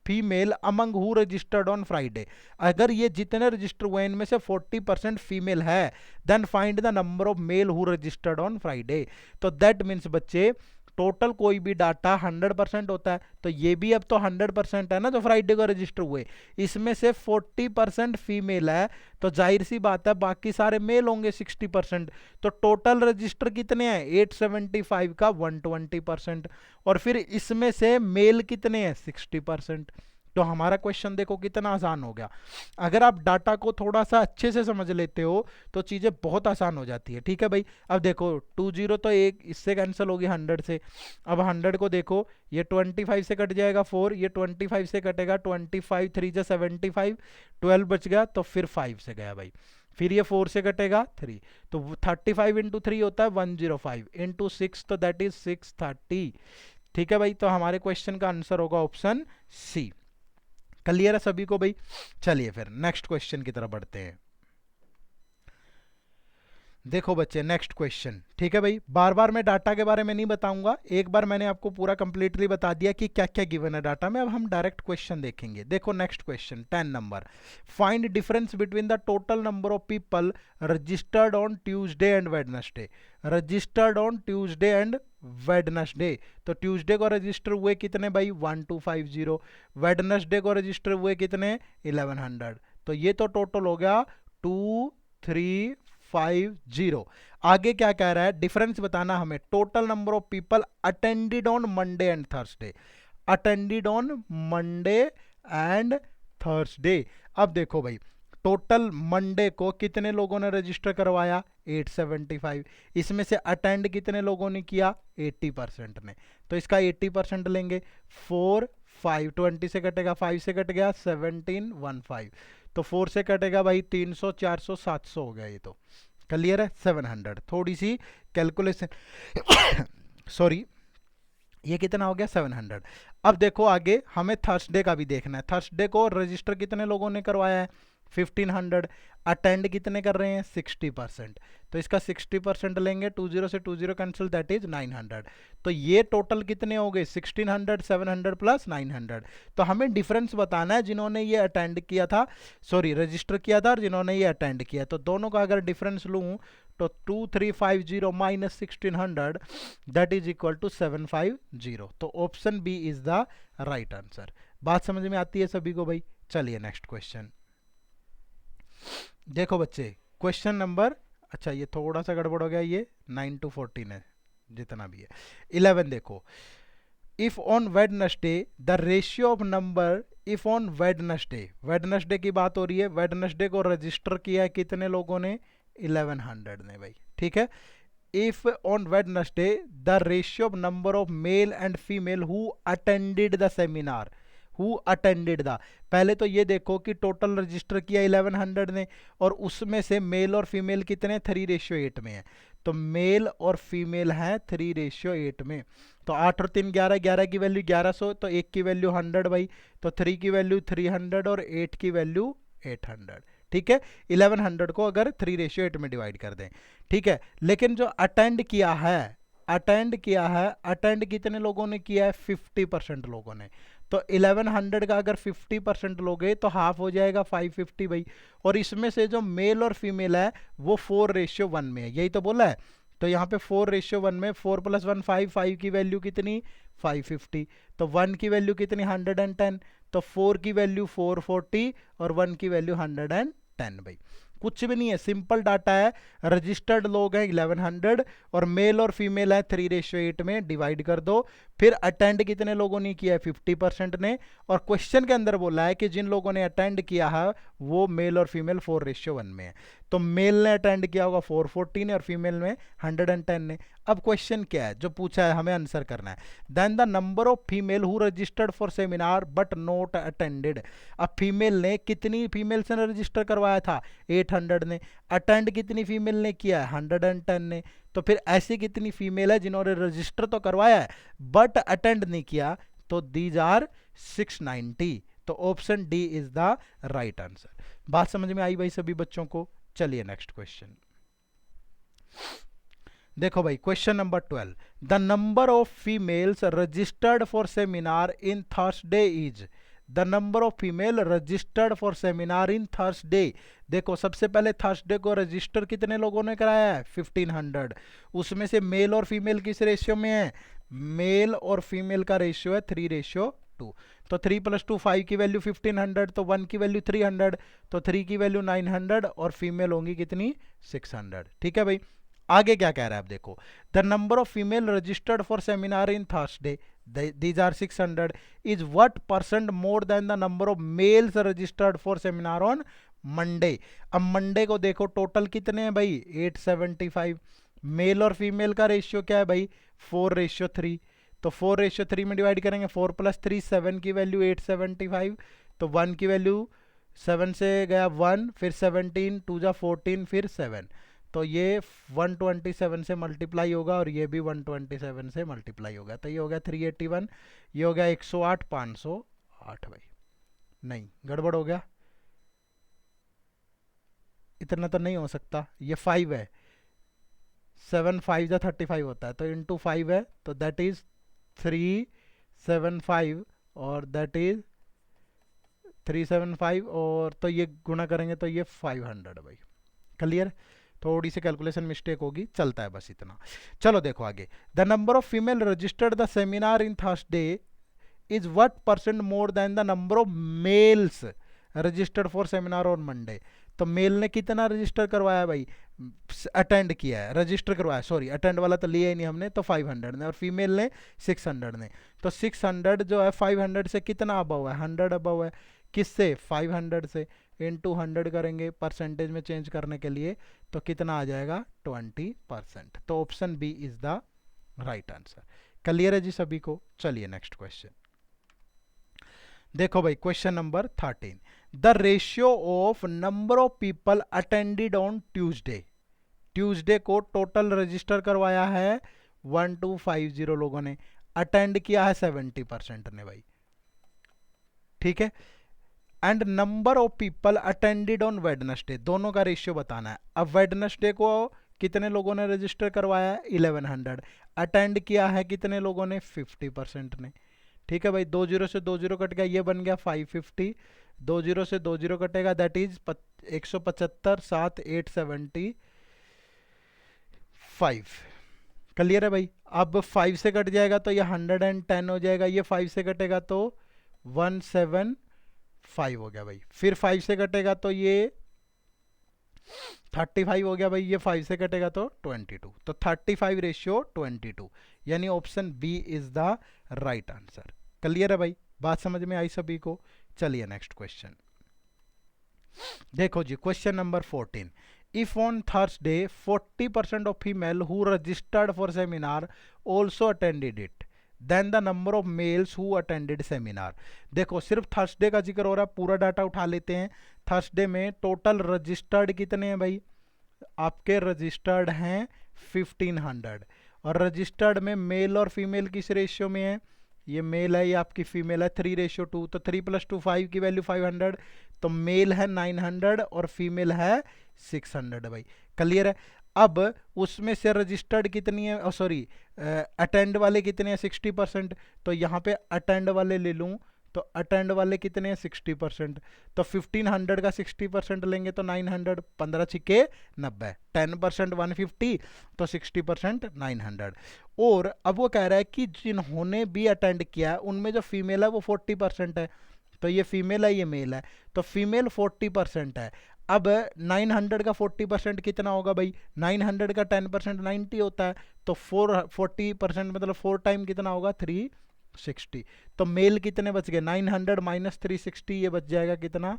female among who registered on Friday. अगर ये जितने रजिस्टर हुए इनमें से 40% फीमेल है, then find the number of male who registered on Friday. तो दैट मीन्स बच्चे टोटल कोई भी डाटा 100% होता है, तो ये भी अब तो 100% है ना जो फ्राइडे को रजिस्टर हुए, इसमें से 40% फीमेल है, तो जाहिर सी बात है बाकी सारे मेल होंगे 60%। तो टोटल रजिस्टर कितने हैं 875 का 120%, और फिर इसमें से मेल कितने हैं 60%। तो हमारा क्वेश्चन देखो कितना आसान हो गया। अगर आप डाटा को थोड़ा सा अच्छे से समझ लेते हो तो चीज़ें बहुत आसान हो जाती है, ठीक है भाई। अब देखो 20 तो एक इससे कैंसिल होगी 100 से। अब 100 को देखो, ये 25 से कट जाएगा 4, ये 25 से कटेगा 25, 3 जा 75, 12 बच गया, तो फिर 5 से गया भाई। फिर ये 4 से कटेगा 3, तो 35 इंटू 3 होता है 105, इंटू 6 तो दैट इज 630, ठीक है भाई। तो हमारे क्वेश्चन का आंसर होगा ऑप्शन सी। क्लियर है सभी को भाई। चलिए फिर नेक्स्ट क्वेश्चन की तरफ बढ़ते हैं। देखो बच्चे नेक्स्ट क्वेश्चन, ठीक है भाई। बार बार मैं डाटा के बारे में नहीं बताऊंगा, एक बार मैंने आपको पूरा कंप्लीटली बता दिया कि क्या क्या गिवन है डाटा में। अब हम डायरेक्ट क्वेश्चन देखेंगे। देखो next question 10 number, find difference between the total number of people registered on Tuesday and Wednesday. Registered on Tuesday and Wednesday, तो ट्यूसडे को रजिस्टर हुए कितने भाई 1250, वेडनेसडे को रजिस्टर हुए कितने 1100। तो ये तो टोटल हो गया 2350। आगे क्या कह रहा है, डिफरेंस बताना हमें। Total number of people attended on Monday and Thursday, attended on Monday and Thursday. अब देखो भाई टोटल मंडे को कितने लोगों ने रजिस्टर करवाया 875, इसमें से अटेंड कितने लोगों ने किया 80% ने, तो इसका 80% लेंगे। 4 5 20 से कटेगा, 5 से कट गया 1715, तो 4 से कटेगा भाई 300 400 700 हो गया। ये तो क्लियर है। 700 थोड़ी सी कैलकुलेशन सॉरी, ये कितना हो गया 700। अब देखो आगे हमें थर्सडे का भी देखना है। थर्सडे को रजिस्टर कितने लोगों ने करवाया है 1500, अटेंड कितने कर रहे हैं 60%, तो इसका 60% लेंगे। 20 से 20 कैंसिल, दैट इज 900। तो ये टोटल कितने हो गए 1600, 700 प्लस 900। तो हमें डिफरेंस बताना है जिन्होंने ये अटेंड किया था, सॉरी रजिस्टर किया था, और जिन्होंने ये अटेंड किया। तो दोनों का अगर डिफरेंस लूँ तो 2350 minus 1600 that is equal to 750। तो option B is the right answer. बात समझ में आती है सभी को भाई। चलिए नेक्स्ट क्वेश्चन देखो बच्चे, क्वेश्चन नंबर, अच्छा ये थोड़ा सा गड़बड़ हो गया, ये 9 to 14 है जितना भी है। 11 देखो, if on Wednesday the ratio of number, if on Wednesday की बात हो रही है, वेडनेसडे को रजिस्टर किया है कितने लोगों ने, 1100 ने भाई, ठीक है। If on Wednesday the ratio of number of male and female who attended the seminar, who attended the, पहले तो ये देखो कि टोटल रजिस्टर किया 1100 ने, और उसमें से मेल और फीमेल कितने, 3:8 में है। तो मेल और फीमेल है 3:8 में। तो 8 और 3 11, 11 की वैल्यू 1100, तो 1 की वैल्यू 100 भाई, तो 3 की वैल्यू 300 और 8 की वैल्यू 800, ठीक है। 1100 को अगर 3:8 में डिवाइड कर दें, ठीक है। लेकिन जो अटेंड किया है, अटेंड कितने लोगों ने किया है, 50% लोगों ने। तो 1100 का अगर 50% लोगे तो हाफ हो जाएगा 550 भाई। और इसमें से जो मेल और फीमेल है वो 4:1 में है, यही तो बोला है। तो यहाँ पे 4:1 में 4 + 1 5, 5 की वैल्यू कितनी, 550। तो 1 की वैल्यू कितनी, 110। तो 4 की वैल्यू 440 और 1 की वैल्यू 110 भाई। कुछ भी नहीं है, सिंपल डाटा है। रजिस्टर्ड लोग हैं 1100 और मेल और फीमेल है 3:8 में, डिवाइड कर दो। फिर अटेंड कितने लोगों ने किया है, 50% ने। और क्वेश्चन के अंदर बोला है कि जिन लोगों ने अटेंड किया है वो मेल और फीमेल 4:1 में है। तो मेल ने अटेंड किया होगा 440 ने और फीमेल में 110 ने। अब क्वेश्चन क्या है जो पूछा है, हमें आंसर करना है। Then the number of female who registered for seminar but not attended. अब फीमेल ने कितनी फीमेल से रजिस्टर करवाया था, 800 ने। अटेंड कितनी फीमेल ने किया है, 110 ने। तो फिर ऐसी कितनी फीमेल है जिन्होंने रजिस्टर तो करवाया है बट अटेंड नहीं किया, तो दीज आर 690। तो option D is the right answer. बात समझ में आई भाई सभी बच्चों को? चलिए नेक्स्ट क्वेश्चन देखो भाई, question number 12। The number of females registered for seminar in Thursday is, the number of female registered for seminar in Thursday. देखो सबसे पहले थर्सडे को रजिस्टर कितने लोगों ने कराया है, 1500। उसमें से मेल और फीमेल किस रेशियो में है, मेल और फीमेल का रेशियो है 3:2। तो 3 + 2 5 की वैल्यू 1500, तो 1 की वैल्यू 300, तो 3 की वैल्यू 900 और फीमेल होंगी कितनी, 600, ठीक है भाई। आगे क्या कह रहा है आप देखो, the number of female registered for seminar in Thursday these are 600 is what percent more than the number of males registered for seminar on Monday. अब मंडे को देखो टोटल कितने हैं भाई, 875। मेल और फीमेल का रेशियो क्या है भाई, 4:3। तो 4:3 में डिवाइड करेंगे, 4 + 3 7 की वैल्यू 875। तो 1 की वैल्यू 7 से गया 1, फिर 17 2 जा 14, फिर 7। तो ये 127 से मल्टीप्लाई होगा और ये भी 127 से मल्टीप्लाई होगा। तो ये हो गया 381, ये हो गया 108 508 भाई। नहीं, गड़बड़ हो गया, इतना तो नहीं हो सकता। ये 5 है, 7 5 जा 35 होता है, तो इंटू 5 है, तो दैट इज 375 और दैट इज 375 और तो ये गुणा करेंगे तो ये 500 भाई। क्लियर? थोड़ी सी कैलकुलेशन मिस्टेक होगी, चलता है बस इतना। चलो देखो आगे, the number of female registered the seminar in Thursday is what percent more than the number of males registered for seminar on Monday. तो मेल ने कितना रजिस्टर करवाया भाई, अटेंड किया है, रजिस्टर करवाया, सॉरी अटेंड वाला तो लिया ही नहीं हमने, तो 500 ने, और फीमेल ने 600 ने। तो 600 जो है 500 से कितना अबव है, 100 अबव है। किससे, 500 से। इनटू 100 करेंगे परसेंटेज में चेंज करने के लिए, तो कितना आ जाएगा, 20%। तो option B is the right answer. Clear है जी सभी को? चलिए नेक्स्ट क्वेश्चन देखो भाई, question number 13। The ratio of number of people attended on Tuesday, Tuesday को टोटल रजिस्टर करवाया है 1250 लोगों ने, अटेंड किया है 70% ने भाई, ठीक है। And number of people attended on Wednesday, दोनों का रेशियो बताना है। अब वेडनेसडे को कितने लोगों ने रजिस्टर करवाया है, 1100। अटेंड किया है कितने लोगों ने, 50% ने, ठीक है भाई। 2 0 से 2 0 कट गया, ये बन गया 550। 2 0 से 2 0 कटेगा, दैट इज 175 7 875। क्लियर है भाई? अब 5 से कट जाएगा तो ये 110 हो जाएगा, ये 5 से कटेगा तो 175 हो गया भाई। फिर 5 से कटेगा तो ये 35 हो गया भाई, ये 5 से कटेगा तो 22, तो 35:22, यानी option B is the right answer. Clear है भाई, बात समझ में आई सभी को। चलिए नेक्स्ट क्वेश्चन देखो जी, question number 14। If on Thursday 40% of female who registered for seminar also attended it, then the number of males who attended seminar. देखो सिर्फ थर्सडे का जिक्र हो रहा है, पूरा डाटा उठा लेते हैं। थर्सडे में टोटल रजिस्टर्ड कितने हैं भाई, आपके रजिस्टर्ड हैं 1500, और रजिस्टर्ड में मेल और फीमेल किस रेशियो में है, ये मेल है, ये आपकी फीमेल है 3:2, तो 3 + 2 5 की वैल्यू 500, तो मेल है 900 और फीमेल है 600 भाई। क्लियर है। अब उसमें से रजिस्टर्ड कितनी है, सॉरी अटेंड वाले कितने हैं 60%, तो यहाँ पे अटेंड वाले ले लूँ, तो अटेंड वाले कितने हैं 60%, तो 1500 का 60% लेंगे तो 900, 15 छिके 90, 10% 150, तो 60% 900। और अब वो कह रहा है कि जिन्होंने भी अटेंड किया है उनमें जो फीमेल है वो 40% है, तो ये फीमेल है ये मेल है, तो फीमेल 40% है। अब 900 का 40% कितना होगा भाई, 900 का 10% 90 होता है, तो 40% मतलब 4 टाइम कितना होगा 360, तो मेल कितने बच गए 900 - 360, ये बच जाएगा कितना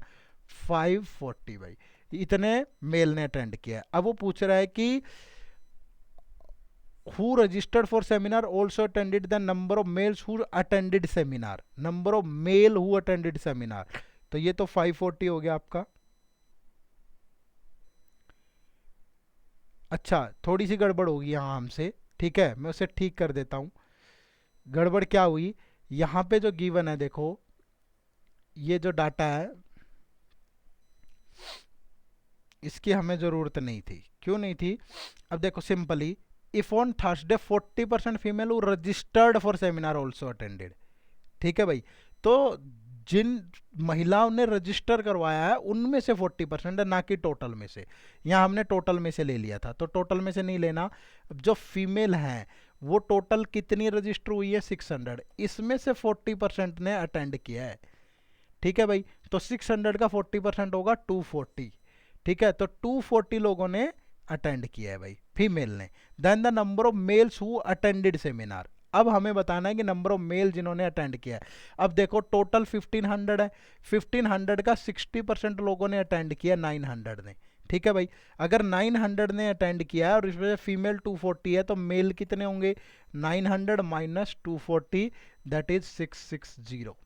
540 भाई। इतने मेल ने अटेंड किया है। अब वो पूछ रहा है कि who registered for seminar also attended the number of males who attended seminar, number of male who attended seminar, तो ये तो 540 हो गया आपका। अच्छा थोड़ी सी गड़बड़ होगी यहाँ हमसे, ठीक है मैं उसे ठीक कर देता हूँ। गड़बड़ क्या हुई, यहाँ पे जो गिवन है देखो, ये जो डाटा है इसकी हमें ज़रूरत नहीं थी। क्यों नहीं थी, अब देखो simply, if on Thursday 40% female who registered for seminar also attended, ठीक है भाई, तो जिन महिलाओं ने रजिस्टर करवाया है उनमें से 40% है, ना कि टोटल में से। यहाँ हमने टोटल में से ले लिया था, तो टोटल में से नहीं लेना। जो फीमेल हैं वो टोटल कितनी रजिस्टर हुई है 600, इसमें से 40% ने अटेंड किया है, ठीक है भाई, तो 600 का 40% होगा 240, ठीक है, तो 240 लोगों ने अटेंड किया है भाई फीमेल ने। Then the number of males who attended seminar, अब हमें बताना है कि नंबर ऑफ मेल जिन्होंने अटेंड किया है। अब देखो टोटल 1500 है, 1500 का 60% लोगों ने अटेंड किया 900 ने, ठीक है भाई। अगर 900 ने अटेंड किया है और इसमें से फीमेल 240 है, तो मेल कितने होंगे 900 - 240, दैट इज 660,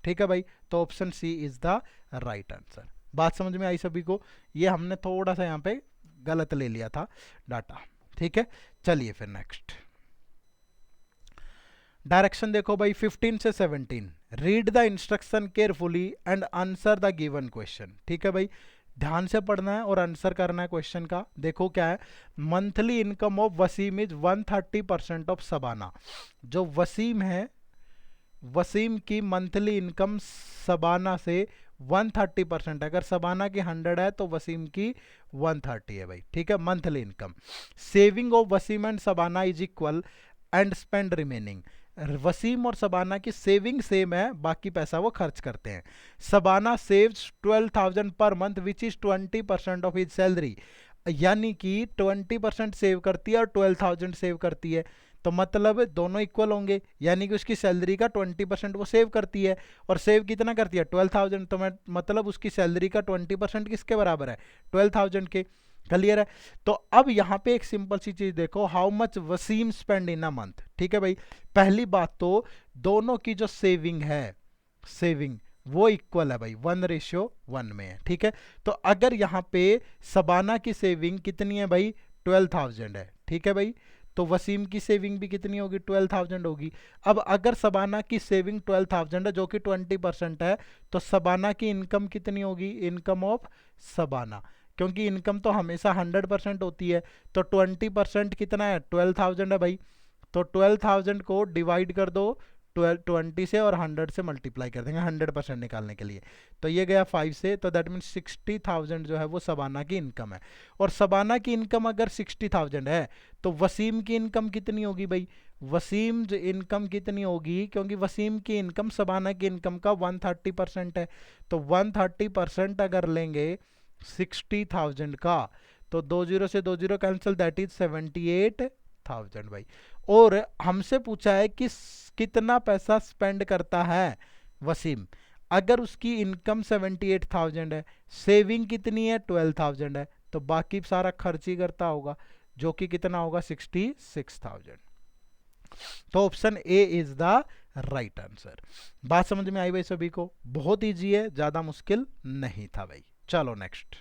ठीक है भाई, तो option C is the right answer. बात समझ में आई सभी को, ये हमने थोड़ा सा यहाँ पे गलत ले लिया था डाटा, ठीक है। चलिए फिर नेक्स्ट डायरेक्शन देखो भाई 15 से 17, read the instruction carefully and answer the given question, ठीक है भाई, ध्यान से पढ़ना है और आंसर करना है क्वेश्चन का। देखो क्या है, monthly income of Wasim is 130% of Sabana. जो वसीम है, वसीम की मंथली इनकम सबाना से 130%, अगर सबाना की 100 है तो वसीम की 130 है भाई, ठीक है, monthly income. Saving of Wasim and Sabana is equal and spend remaining, Wasim और सबाना की सेविंग सेम है, बाकी पैसा वो खर्च करते हैं। Shabana saves 12,000 per month which is 20% of his salary, यानी कि 20% सेव करती है और 12,000 सेव करती है, तो मतलब दोनों इक्वल होंगे, यानी कि उसकी सैलरी का 20% वो सेव करती है, और सेव कितना करती है 12,000, तो मतलब उसकी सैलरी का 20% किसके बराबर है 12,000 के। क्लियर है। तो अब यहाँ पे एक सिंपल सी चीज देखो, how much Wasim spend in a month, ठीक है भाई। पहली बात तो दोनों की जो सेविंग है, सेविंग वो इक्वल है भाई, 1:1 में है, ठीक है। तो अगर यहाँ पे सबाना की सेविंग कितनी है भाई 12,000 है, ठीक है भाई, तो वसीम की सेविंग भी कितनी होगी 12,000 होगी। अब अगर सबाना की सेविंग 12,000 है जो कि 20% है, तो सबाना की इनकम कितनी होगी, इनकम ऑफ सबाना, क्योंकि इनकम तो हमेशा 100% होती है, तो 20% कितना है 12,000 है भाई, तो 12,000 को डिवाइड कर दो 20 से और 100 से मल्टीप्लाई कर देंगे 100% निकालने के लिए, तो ये गया 5 से, तो दैट मीन्स 60,000 जो है वो सबाना की इनकम है। और सबाना की इनकम अगर 60,000 है तो वसीम की इनकम कितनी होगी भाई, वसीम जो इनकम कितनी होगी, क्योंकि वसीम की इनकम सबाना की इनकम का 130% है, तो 130% अगर लेंगे 60,000 का, तो 20 से 20 कैंसिल, दैट इज 78,000 भाई। और हमसे पूछा है कि कितना पैसा स्पेंड करता है वसीम। अगर उसकी इनकम 78,000 है, सेविंग कितनी है 12,000 है, तो बाकी सारा खर्च ही करता होगा, जो कि कितना होगा 66,000। तो option A is the right answer. बात समझ में आई भाई सभी को? बहुत इजी है, ज्यादा मुश्किल नहीं था भाई। चलो नेक्स्ट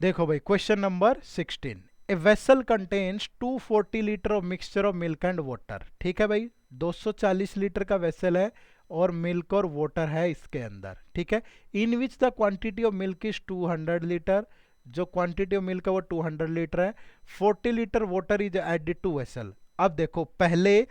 देखो भाई, question number 16। A vessel contains 240 litre of mixture of milk and water. ठीक है भाई, 240 लीटर का वेसल है और मिल्क और वाटर है इसके अंदर। ठीक है, in which the quantity of milk is 200 litre. जो क्वांटिटी ऑफ मिल्क है वो 200 लीटर है। 40 litre water is added to vessel. अब देखो, पहले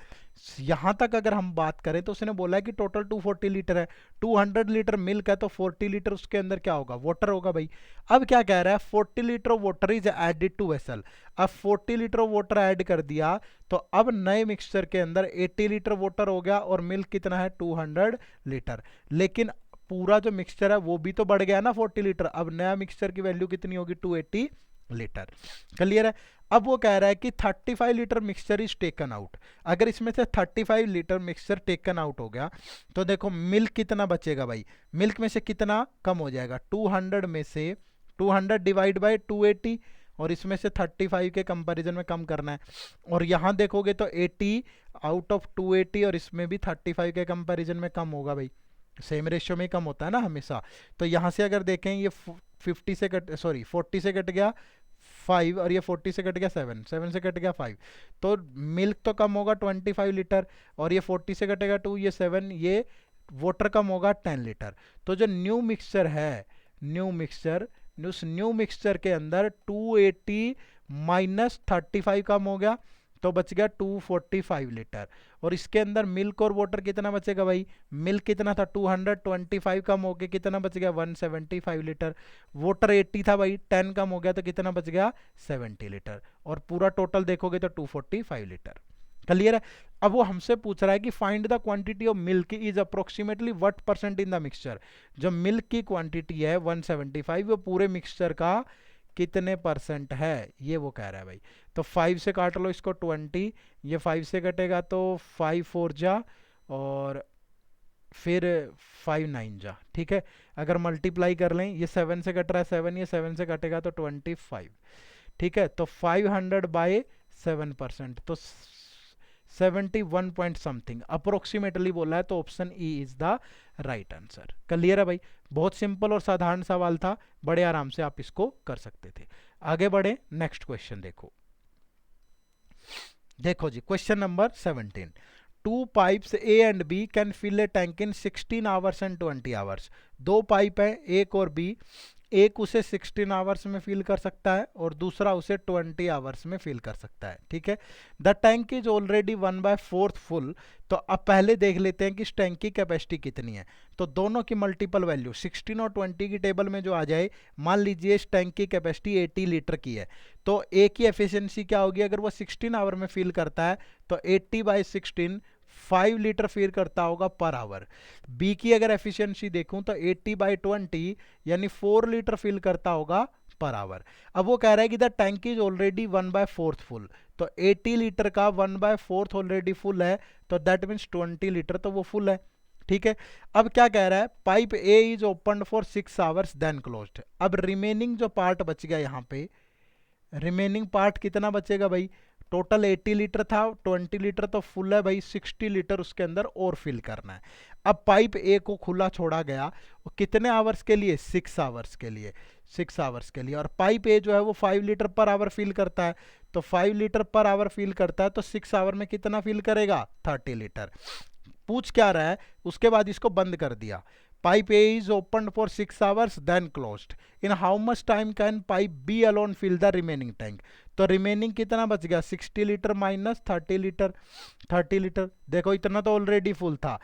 यहां तक अगर हम बात करें तो उसने बोला है कि टोटल 240 लीटर है, 200 लीटर मिल्क है, तो 40 लीटर उसके अंदर क्या होगा, वाटर होगा भाई। अब क्या कह रहा है, 40 litre of water is added to vessel. अब 40 लीटर ऑफ वाटर ऐड कर दिया, तो अब नए मिक्सचर के अंदर 80 लीटर वाटर हो गया और मिल्क कितना है 200 लीटर। लेकिन पूरा जो मिक्सचर है वो भी तो बढ़ गया ना 40 लीटर। अब नया मिक्सचर की वैल्यू कितनी होगी 280 लीटर। क्लियर है? अब वो कह रहा है कि 35 litre mixture is taken out. अगर इसमें से 35 लीटर मिक्सचर टेकन आउट हो गया, तो देखो मिल्क कितना बचेगा भाई। मिल्क में से कितना कम हो जाएगा, 200 में से 200 डिवाइड बाय 280, और इसमें से 35 के कंपैरिजन में कम करना है। और यहां देखोगे तो 80 आउट ऑफ 280, और इसमें भी 35 के कंपैरिजन में कम होगा भाई। सेम रेशियो में कम होता है ना हमेशा। तो यहां से अगर देखें, ये 40 से कट गया 5, और ये 40 से कट गया 7 से कट गया 5, तो मिल्क तो कम होगा 25 लीटर, और ये 40 से कटेगा 2, ये 7, ये वाटर कम होगा 10 लीटर। तो जो न्यू मिक्सचर है, उस न्यू मिक्सचर के अंदर 280 माइनस 35 कम हो गया, तो बच गया 245 लीटर। और इसके अंदर मिल्क और वाटर कितना बचेगा भाई, मिल्क कितना था 225 कम हो गया, कितना बच गया 175 लीटर। वाटर 80 था भाई, 10 कम हो गया, तो कितना बच गया 70 लीटर। और पूरा टोटल देखोगे तो 245 लीटर। क्लियर है? अब वो हमसे पूछ रहा है कि find the quantity of milk is approximately what percent in the mixture. जो मिल्क की क्वांटिटी है 175, वो पूरे मिक्सचर का कितने परसेंट है, ये वो कह रहा है भाई। तो 5 से काट लो इसको 20, ये 5 से कटेगा तो 5 4 जा, और फिर 5 9 जा। ठीक है, अगर मल्टीप्लाई कर लें, ये 7 से कट रहा है 7, ये 7 से कटेगा तो 25। ठीक है, तो 500 बाय 7%, तो 71 पॉइंट समथिंग अप्रोक्सीमेटली बोला है, तो option E is the right answer. Clear है भाई? बहुत सिंपल और साधारण सवाल था, बड़े आराम से आप इसको कर सकते थे। आगे बढ़े, नेक्स्ट क्वेश्चन देखो। देखो जी, question number 17। Two pipes A and B can fill a tank in 16 hours and 20 hours. दो पाइप है, एक और बी। एक उसे 16 आवर्स में फिल कर सकता है और दूसरा उसे 20 आवर्स में फिल कर सकता है। ठीक है, the tank is already 1/4 full. तो अब पहले देख लेते हैं कि इस टैंक की कैपेसिटी कितनी है। तो दोनों की मल्टीपल वैल्यू 16 और 20 की टेबल में जो आ जाए, मान लीजिए इस टैंक की कैपेसिटी 80 लीटर की है, तो ए की एफिशिएंसी क्या होगी, अगर वो 16 आवर में फिल करता है तो 80/16 5 लीटर फिल करता होगा पर आवर। बी की अगर एफिशिएंसी देखूं तो 80/20 यानी 4 लीटर फिल करता होगा पर आवर। अब वो कह रहा है कि the tank is already 1/4 full. तो 80 लीटर का 1/4 ऑलरेडी फुल है, तो दैट मीन्स 20 लीटर तो वो फुल है। ठीक है, अब क्या कह रहा है, pipe A is open for 6 hours then closed. अब रिमेनिंग जो पार्ट बच गया यहाँ पे, रिमेनिंग पार्ट कितना बचेगा भाई, टोटल 80 लीटर था, 20 लीटर तो फुल है भाई, 60 लीटर उसके अंदर और फिल करना है। अब पाइप ए को खुला छोड़ा गया, कितने आवर्स के लिए, 6 आवर्स के लिए, 6 आवर्स के लिए। और पाइप ए जो है वो 5 लीटर पर आवर फिल करता है, तो 5 लीटर पर आवर फिल करता है, तो 6 आवर में कितना फिल करेगा 30 लीटर। पूछ क्या रहा है, उसके बाद इसको बंद कर दिया। Pipe A is opened for 6 hours then closed. In how much time can pipe B alone fill the remaining tank? तो रिमेनिंग कितना बच गया, 60 लीटर माइनस 30 लीटर, 30 लीटर। देखो इतना तो ऑलरेडी फुल था,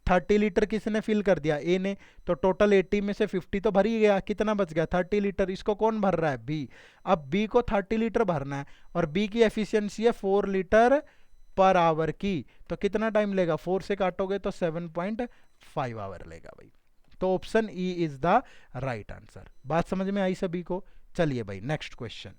30 लीटर किसने फिल कर दिया, ए ने। तो टोटल 80 में से 50 तो भर ही गया, कितना बच गया 30 लीटर। इसको कौन भर रहा है, बी। अब बी को 30 लीटर भरना है, और बी की एफिशिएंसी है 4 लीटर पर आवर की। तो कितना टाइम लेगा, 4 से काटोगे तो 7.5 आवर लेगा भाई। तो option E is the right answer. बात समझ में आई सभी को? चलिए भाई नेक्स्ट क्वेश्चन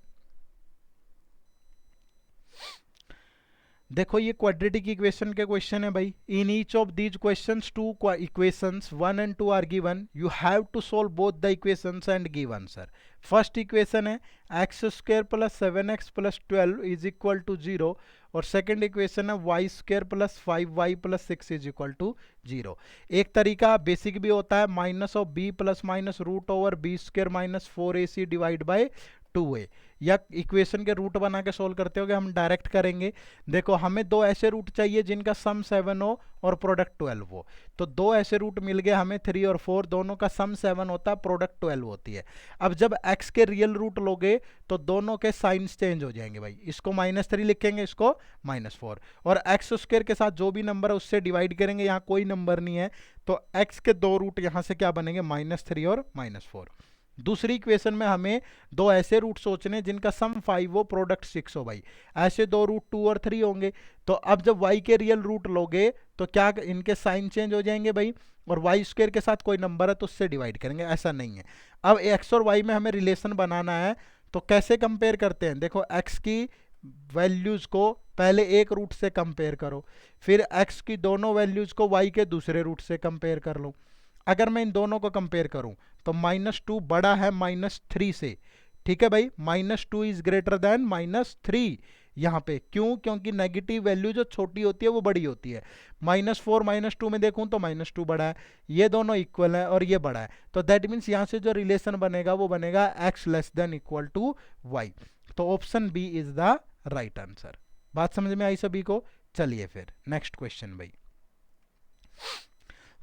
देखो, ये क्वाड्रेटिक इक्वेशन के क्वेश्चन है भाई। In each of these questions two equations 1 and 2 are given, you have to solve both the equations and give answer. First equation है x square plus 7x plus 12 is equal to 0, और second equation है y square plus 5y plus 6 is equal to 0। एक तरीका basic भी होता है, minus of B plus minus root over B square minus 4ac divide by 2a, या equation के root बना के सोल्व करते हो, हम डायरेक्ट करेंगे। देखो हमें दो ऐसे रूट चाहिए जिनका सम 7 हो और प्रोडक्ट 12 हो, तो दो ऐसे रूट मिल गए हमें 3 और 4, दोनों का सम 7 होता है, प्रोडक्ट 12 होती है। अब जब x के रियल रूट लोगे तो दोनों के साइंस चेंज हो जाएंगे भाई, इसको -3 लिखेंगे, इसको -4, और एक्स स्क्वायर के साथ जो भी नंबर है उससे डिवाइड करेंगे, यहाँ कोई नंबर नहीं है, तो x के दो रूट यहाँ से क्या बनेंगे, -3 और -4। दूसरी इक्वेशन में हमें दो ऐसे रूट सोचने जिनका सम 5 हो, प्रोडक्ट 6 हो भाई, ऐसे दो रूट 2 और 3 होंगे। तो अब जब y के रियल रूट लोगे तो क्या इनके साइन चेंज हो जाएंगे भाई, और वाई स्क्वायर के साथ कोई नंबर है तो उससे डिवाइड करेंगे, ऐसा नहीं है। अब x और y में हमें रिलेशन बनाना है, तो कैसे कंपेयर करते हैं, देखो x की वैल्यूज को पहले एक रूट से कंपेयर करो, फिर x की दोनों वैल्यूज को y के दूसरे रूट से कंपेयर कर लो। अगर मैं इन दोनों को कंपेयर करूं तो -2 बड़ा है -3 से, ठीक है भाई, -2 इज ग्रेटर देन -3 यहाँ पे, क्यों, क्योंकि नेगेटिव वैल्यू जो छोटी होती है वो बड़ी होती है। -4 -2 में देखूं तो -2 बड़ा है, ये दोनों इक्वल है और ये बड़ा है, तो दैट मीन्स यहाँ से जो रिलेशन बनेगा वो बनेगा x less than equal to y, तो option B is the right answer. बात समझ में आई सभी को? चलिए फिर नेक्स्ट क्वेश्चन भाई।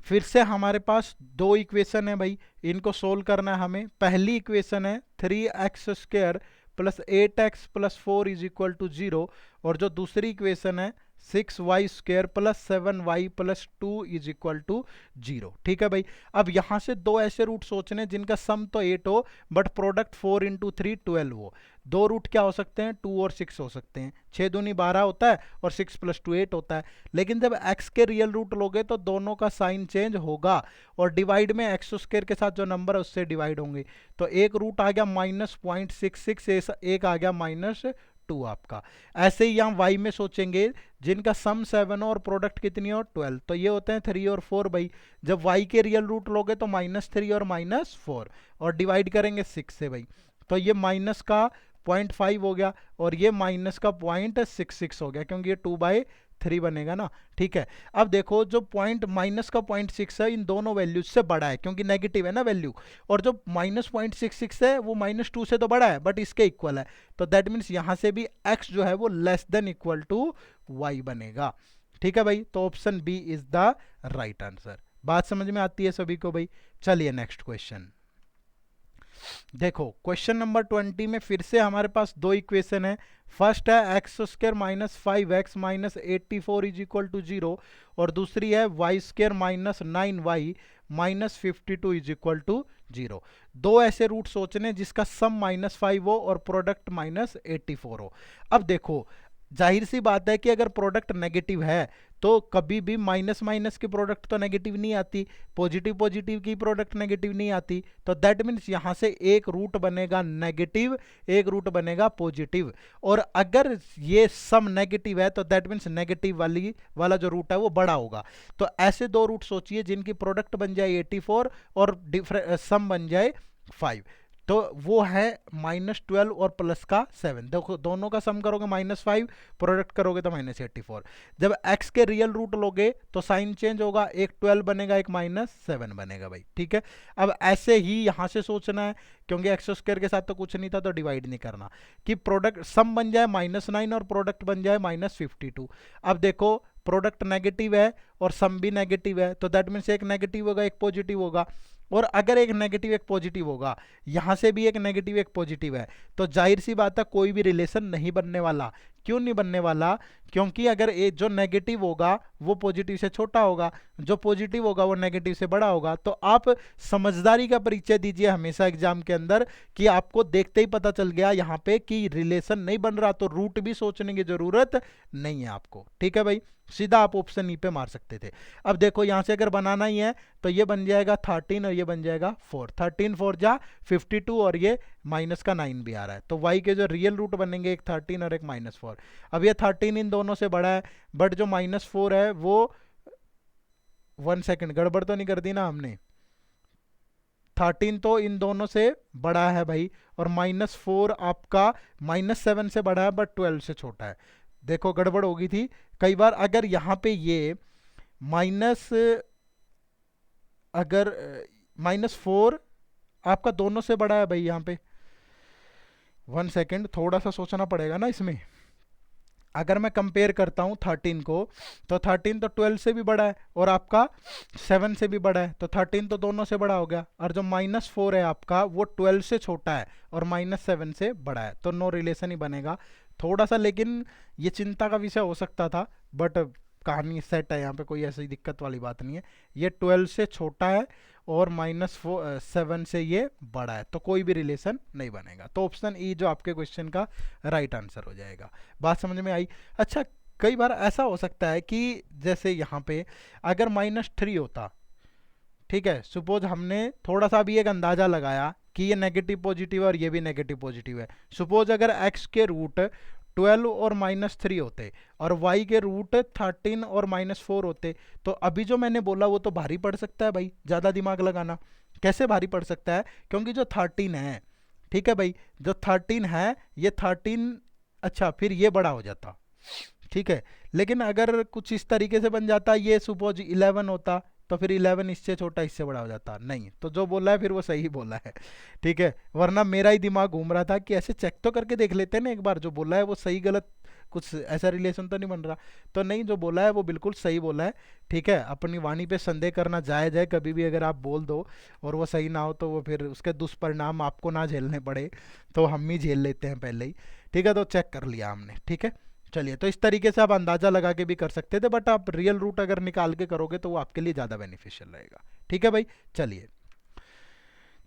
फिर से हमारे पास दो इक्वेशन है भाई, इनको सोल्व करना है हमें। पहली इक्वेशन है 3x square plus 8x plus 4 is equal to 0, और जो दूसरी इक्वेशन है 6y square plus 7y plus 2 is equal to 0, ठीक है भाई। अब यहाँ से दो ऐसे रूट सोचने जिनका सम तो 8 हो बट प्रोडक्ट 4 इंटू 3 12 हो। दो रूट क्या हो सकते हैं, 2 और 6 हो सकते हैं, 6 दूनी 12 होता है और 6 प्लस 2 8 होता है। लेकिन जब x के रियल रूट लोगे तो दोनों का साइन चेंज होगा, और डिवाइड में x स्क्वायर के साथ जो नंबर है उससे डिवाइड होंगे, तो एक रूट आ गया -0.66, एक आ गया -2 आपका। ऐसे ही यहाँ y में सोचेंगे जिनका सम 7 और प्रोडक्ट कितनी हो 12, तो ये होते हैं 3 और 4 भाई। जब y के रियल रूट लोगे तो -3 और -4, और डिवाइड करेंगे 6 से भाई, तो ये माइनस का 0.5 हो गया और ये माइनस का 0.66 हो गया, क्योंकि ये 2/3 बनेगा ना, ठीक है। अब देखो जो माइनस का 0.6 है इन दोनों वैल्यूज से बड़ा है, क्योंकि नेगेटिव है ना वैल्यू, और जो -0.66 है वो -2 से तो बड़ा है बट इसके इक्वल है, तो दैट मीन्स यहाँ से भी x जो है वो less than equal to y बनेगा, ठीक है भाई। तो option B is the right answer. बात समझ में आती है सभी को भाई? चलिए नेक्स्ट क्वेश्चन देखो, क्वेश्चन नंबर 20 में फिर से हमारे पास दो इक्वेशन है। फर्स्ट है x square minus 5x minus 84 is equal to 0, और दूसरी है y square minus 9y minus 52 is equal to 0। दो ऐसे रूट सोचने जिसका सम -5 हो और प्रोडक्ट -84 हो। अब देखो जाहिर सी बात है कि अगर प्रोडक्ट नेगेटिव है तो कभी भी माइनस माइनस की प्रोडक्ट तो नेगेटिव नहीं आती, पॉजिटिव पॉजिटिव की प्रोडक्ट नेगेटिव नहीं आती, तो दैट मीन्स यहाँ से एक रूट बनेगा नेगेटिव, एक रूट बनेगा पॉजिटिव, और अगर ये सम नेगेटिव है तो दैट मीन्स नेगेटिव वाला जो रूट है वो बड़ा होगा। तो ऐसे दो रूट सोचिए जिनकी प्रोडक्ट बन जाए 84 और सम बन जाए 5, तो वो है -12 और प्लस का 7। देखो दोनों का सम करोगे -5, प्रोडक्ट करोगे तो -84। जब x के रियल रूट लोगे तो साइन चेंज होगा, एक 12 बनेगा एक -7 बनेगा भाई, ठीक है। अब ऐसे ही यहाँ से सोचना है, क्योंकि एक्स स्क्वायर के साथ तो कुछ नहीं था तो डिवाइड नहीं करना, कि प्रोडक्ट सम बन जाए -9 और प्रोडक्ट बन जाए -52। अब देखो प्रोडक्ट नेगेटिव है और सम भी नेगेटिव है, तो दैट मीन्स एक नेगेटिव होगा एक पॉजिटिव होगा, और अगर एक नेगेटिव एक पॉजिटिव होगा, यहाँ से भी एक नेगेटिव एक पॉजिटिव है, तो जाहिर सी बात है कोई भी रिलेशन नहीं बनने वाला। क्यों नहीं बनने वाला? क्योंकि अगर जो नेगेटिव होगा वो पॉजिटिव से छोटा होगा, जो पॉजिटिव होगा वो नेगेटिव से बड़ा होगा। तो आप समझदारी का परिचय दीजिए हमेशा एग्जाम के अंदर, कि आपको देखते ही पता चल गया यहाँ पे कि रिलेशन नहीं बन रहा, तो रूट भी सोचने की जरूरत नहीं है आपको। ठीक है भाई, सीधा आप ऑप्शन ई पे मार सकते थे। अब देखो यहाँ से अगर बनाना ही है तो ये बन जाएगा 13 और ये बन जाएगा 4, 13 4 जा 52 और ये माइनस का 9 भी आ रहा है। तो y के जो रियल रूट बनेंगे एक 13 और एक -4। अब ये 13 इन दोनों से बड़ा है, बट जो -4 है वो 1 सेकेंड गड़बड़ तो नहीं कर दी ना हमने, 13 तो इन दोनों से बड़ा है भाई, और -4 आपका -7 से बड़ा है बट 12 से छोटा है। देखो गड़बड़ हो गई थी कई बार। अगर यहाँ पे ये अगर -4 आपका दोनों से बड़ा है भाई, यहाँ पे 1 सेकेंड थोड़ा सा सोचना पड़ेगा ना इसमें। अगर मैं कंपेयर करता हूँ 13 को, तो 13 तो 12 से भी बड़ा है और आपका 7 से भी बड़ा है, तो 13 तो दोनों से बड़ा हो गया। और जो -4 है आपका वो 12 से छोटा है और -7 से बड़ा है, तो नो रिलेशन ही बनेगा। थोड़ा सा लेकिन ये चिंता का विषय हो सकता था, बट कहानी सेट है, यहाँ पे कोई ऐसी दिक्कत वाली बात नहीं है। ये 12 से छोटा है और -7 से ये बड़ा है, तो कोई भी रिलेशन नहीं बनेगा। तो ऑप्शन ई जो आपके क्वेश्चन का राइट आंसर हो जाएगा। बात समझ में आई? अच्छा, कई बार ऐसा हो सकता है कि जैसे यहाँ पे अगर -3 होता, ठीक है, सपोज हमने थोड़ा सा भी एक अंदाजा लगाया कि ये नेगेटिव पॉजिटिव है और ये भी नेगेटिव पॉजिटिव है। सपोज अगर x के रूट 12 और -3 होते और y के रूट 13 और -4 होते, तो अभी जो मैंने बोला वो तो भारी पड़ सकता है भाई, ज़्यादा दिमाग लगाना। कैसे भारी पड़ सकता है? क्योंकि जो 13 है, ठीक है भाई, जो 13 है ये 13, अच्छा फिर ये बड़ा हो जाता, ठीक है। लेकिन अगर कुछ इस तरीके से बन जाता, ये सपोज 11 होता, तो फिर 11 इससे छोटा इससे बड़ा हो जाता। नहीं, तो जो बोला है फिर वो सही बोला है, ठीक है। वरना मेरा ही दिमाग घूम रहा था कि ऐसे चेक तो करके देख लेते हैं ना एक बार, जो बोला है वो सही गलत कुछ ऐसा रिलेशन तो नहीं बन रहा। तो नहीं, जो बोला है वो बिल्कुल सही बोला है, ठीक है। अपनी वाणी पे संदेह करना जायज़ है, कभी भी अगर आप बोल दो और वो सही ना हो तो वो फिर उसके दुष्परिणाम आपको ना झेलने पड़े, तो हम ही झेल लेते हैं पहले ही, ठीक है। तो चेक कर लिया हमने, ठीक है। चलिए, तो इस तरीके से आप अंदाजा लगा के भी कर सकते थे, बट आप रियल रूट अगर निकाल के करोगे तो वो आपके लिए ज़्यादा बेनिफिशियल रहेगा, ठीक है भाई। चलिए,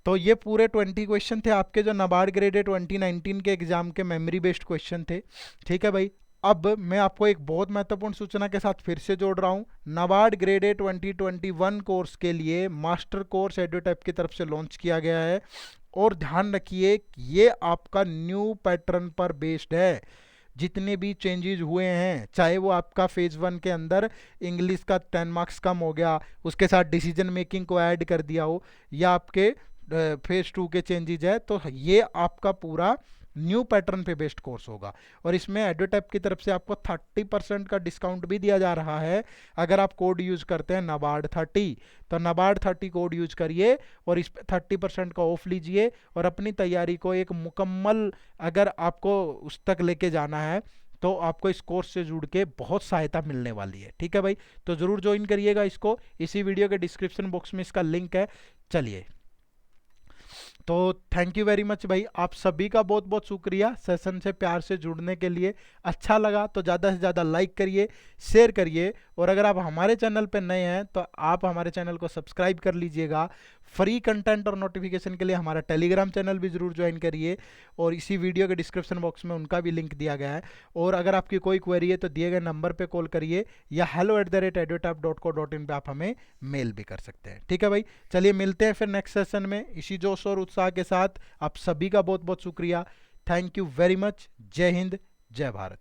तो ये पूरे 20 क्वेश्चन थे आपके जो नाबार्ड ग्रेडेड 2019 के एग्जाम के मेमोरी बेस्ड क्वेश्चन थे, ठीक है भाई। अब मैं आपको एक बहुत महत्वपूर्ण सूचना के साथ फिर से जोड़ रहा हूँ। नाबार्ड ग्रेडेड 2021 कोर्स के लिए मास्टर कोर्स एडुटैप की तरफ से लॉन्च किया गया है, और ध्यान रखिए ये आपका न्यू पैटर्न पर बेस्ड है। जितने भी चेंजेस हुए हैं, चाहे वो आपका फेज़ 1 के अंदर इंग्लिश का 10 मार्क्स कम हो गया, उसके साथ डिसीजन मेकिंग को ऐड कर दिया हो, या आपके फेज़ 2 के चेंजेस है, तो ये आपका पूरा न्यू पैटर्न पे बेस्ड कोर्स होगा। और इसमें एडुटैप की तरफ से आपको 30% का डिस्काउंट भी दिया जा रहा है अगर आप कोड यूज करते हैं नाबार्ड 30। तो नाबार्ड 30 कोड यूज करिए और इस 30% का ऑफ लीजिए, और अपनी तैयारी को एक मुकम्मल, अगर आपको उस तक लेके जाना है तो आपको इस कोर्स से जुड़ के बहुत सहायता मिलने वाली है, ठीक है भाई। तो ज़रूर ज्वाइन करिएगा इसको, इसी वीडियो के डिस्क्रिप्शन बॉक्स में इसका लिंक है। चलिए, तो थैंक यू वेरी मच भाई, आप सभी का बहुत बहुत शुक्रिया सेशन से प्यार से जुड़ने के लिए। अच्छा लगा तो ज़्यादा से ज़्यादा लाइक करिए, शेयर करिए, और अगर आप हमारे चैनल पर नए हैं तो आप हमारे चैनल को सब्सक्राइब कर लीजिएगा। फ्री कंटेंट और नोटिफिकेशन के लिए हमारा टेलीग्राम चैनल भी ज़रूर ज्वाइन करिए, और इसी वीडियो के डिस्क्रिप्शन बॉक्स में उनका भी लिंक दिया गया है। और अगर आपकी कोई क्वेरी है तो दिए गए नंबर पर कॉल करिए, या hello@edutap.co.in पे आप हमें मेल भी कर सकते हैं, ठीक है भाई। चलिए, मिलते हैं फिर नेक्स्ट सेशन में इसी जोश और उत्साह के साथ। आप सभी का बहुत बहुत शुक्रिया। Thank you very much. जय हिंद, जय भारत।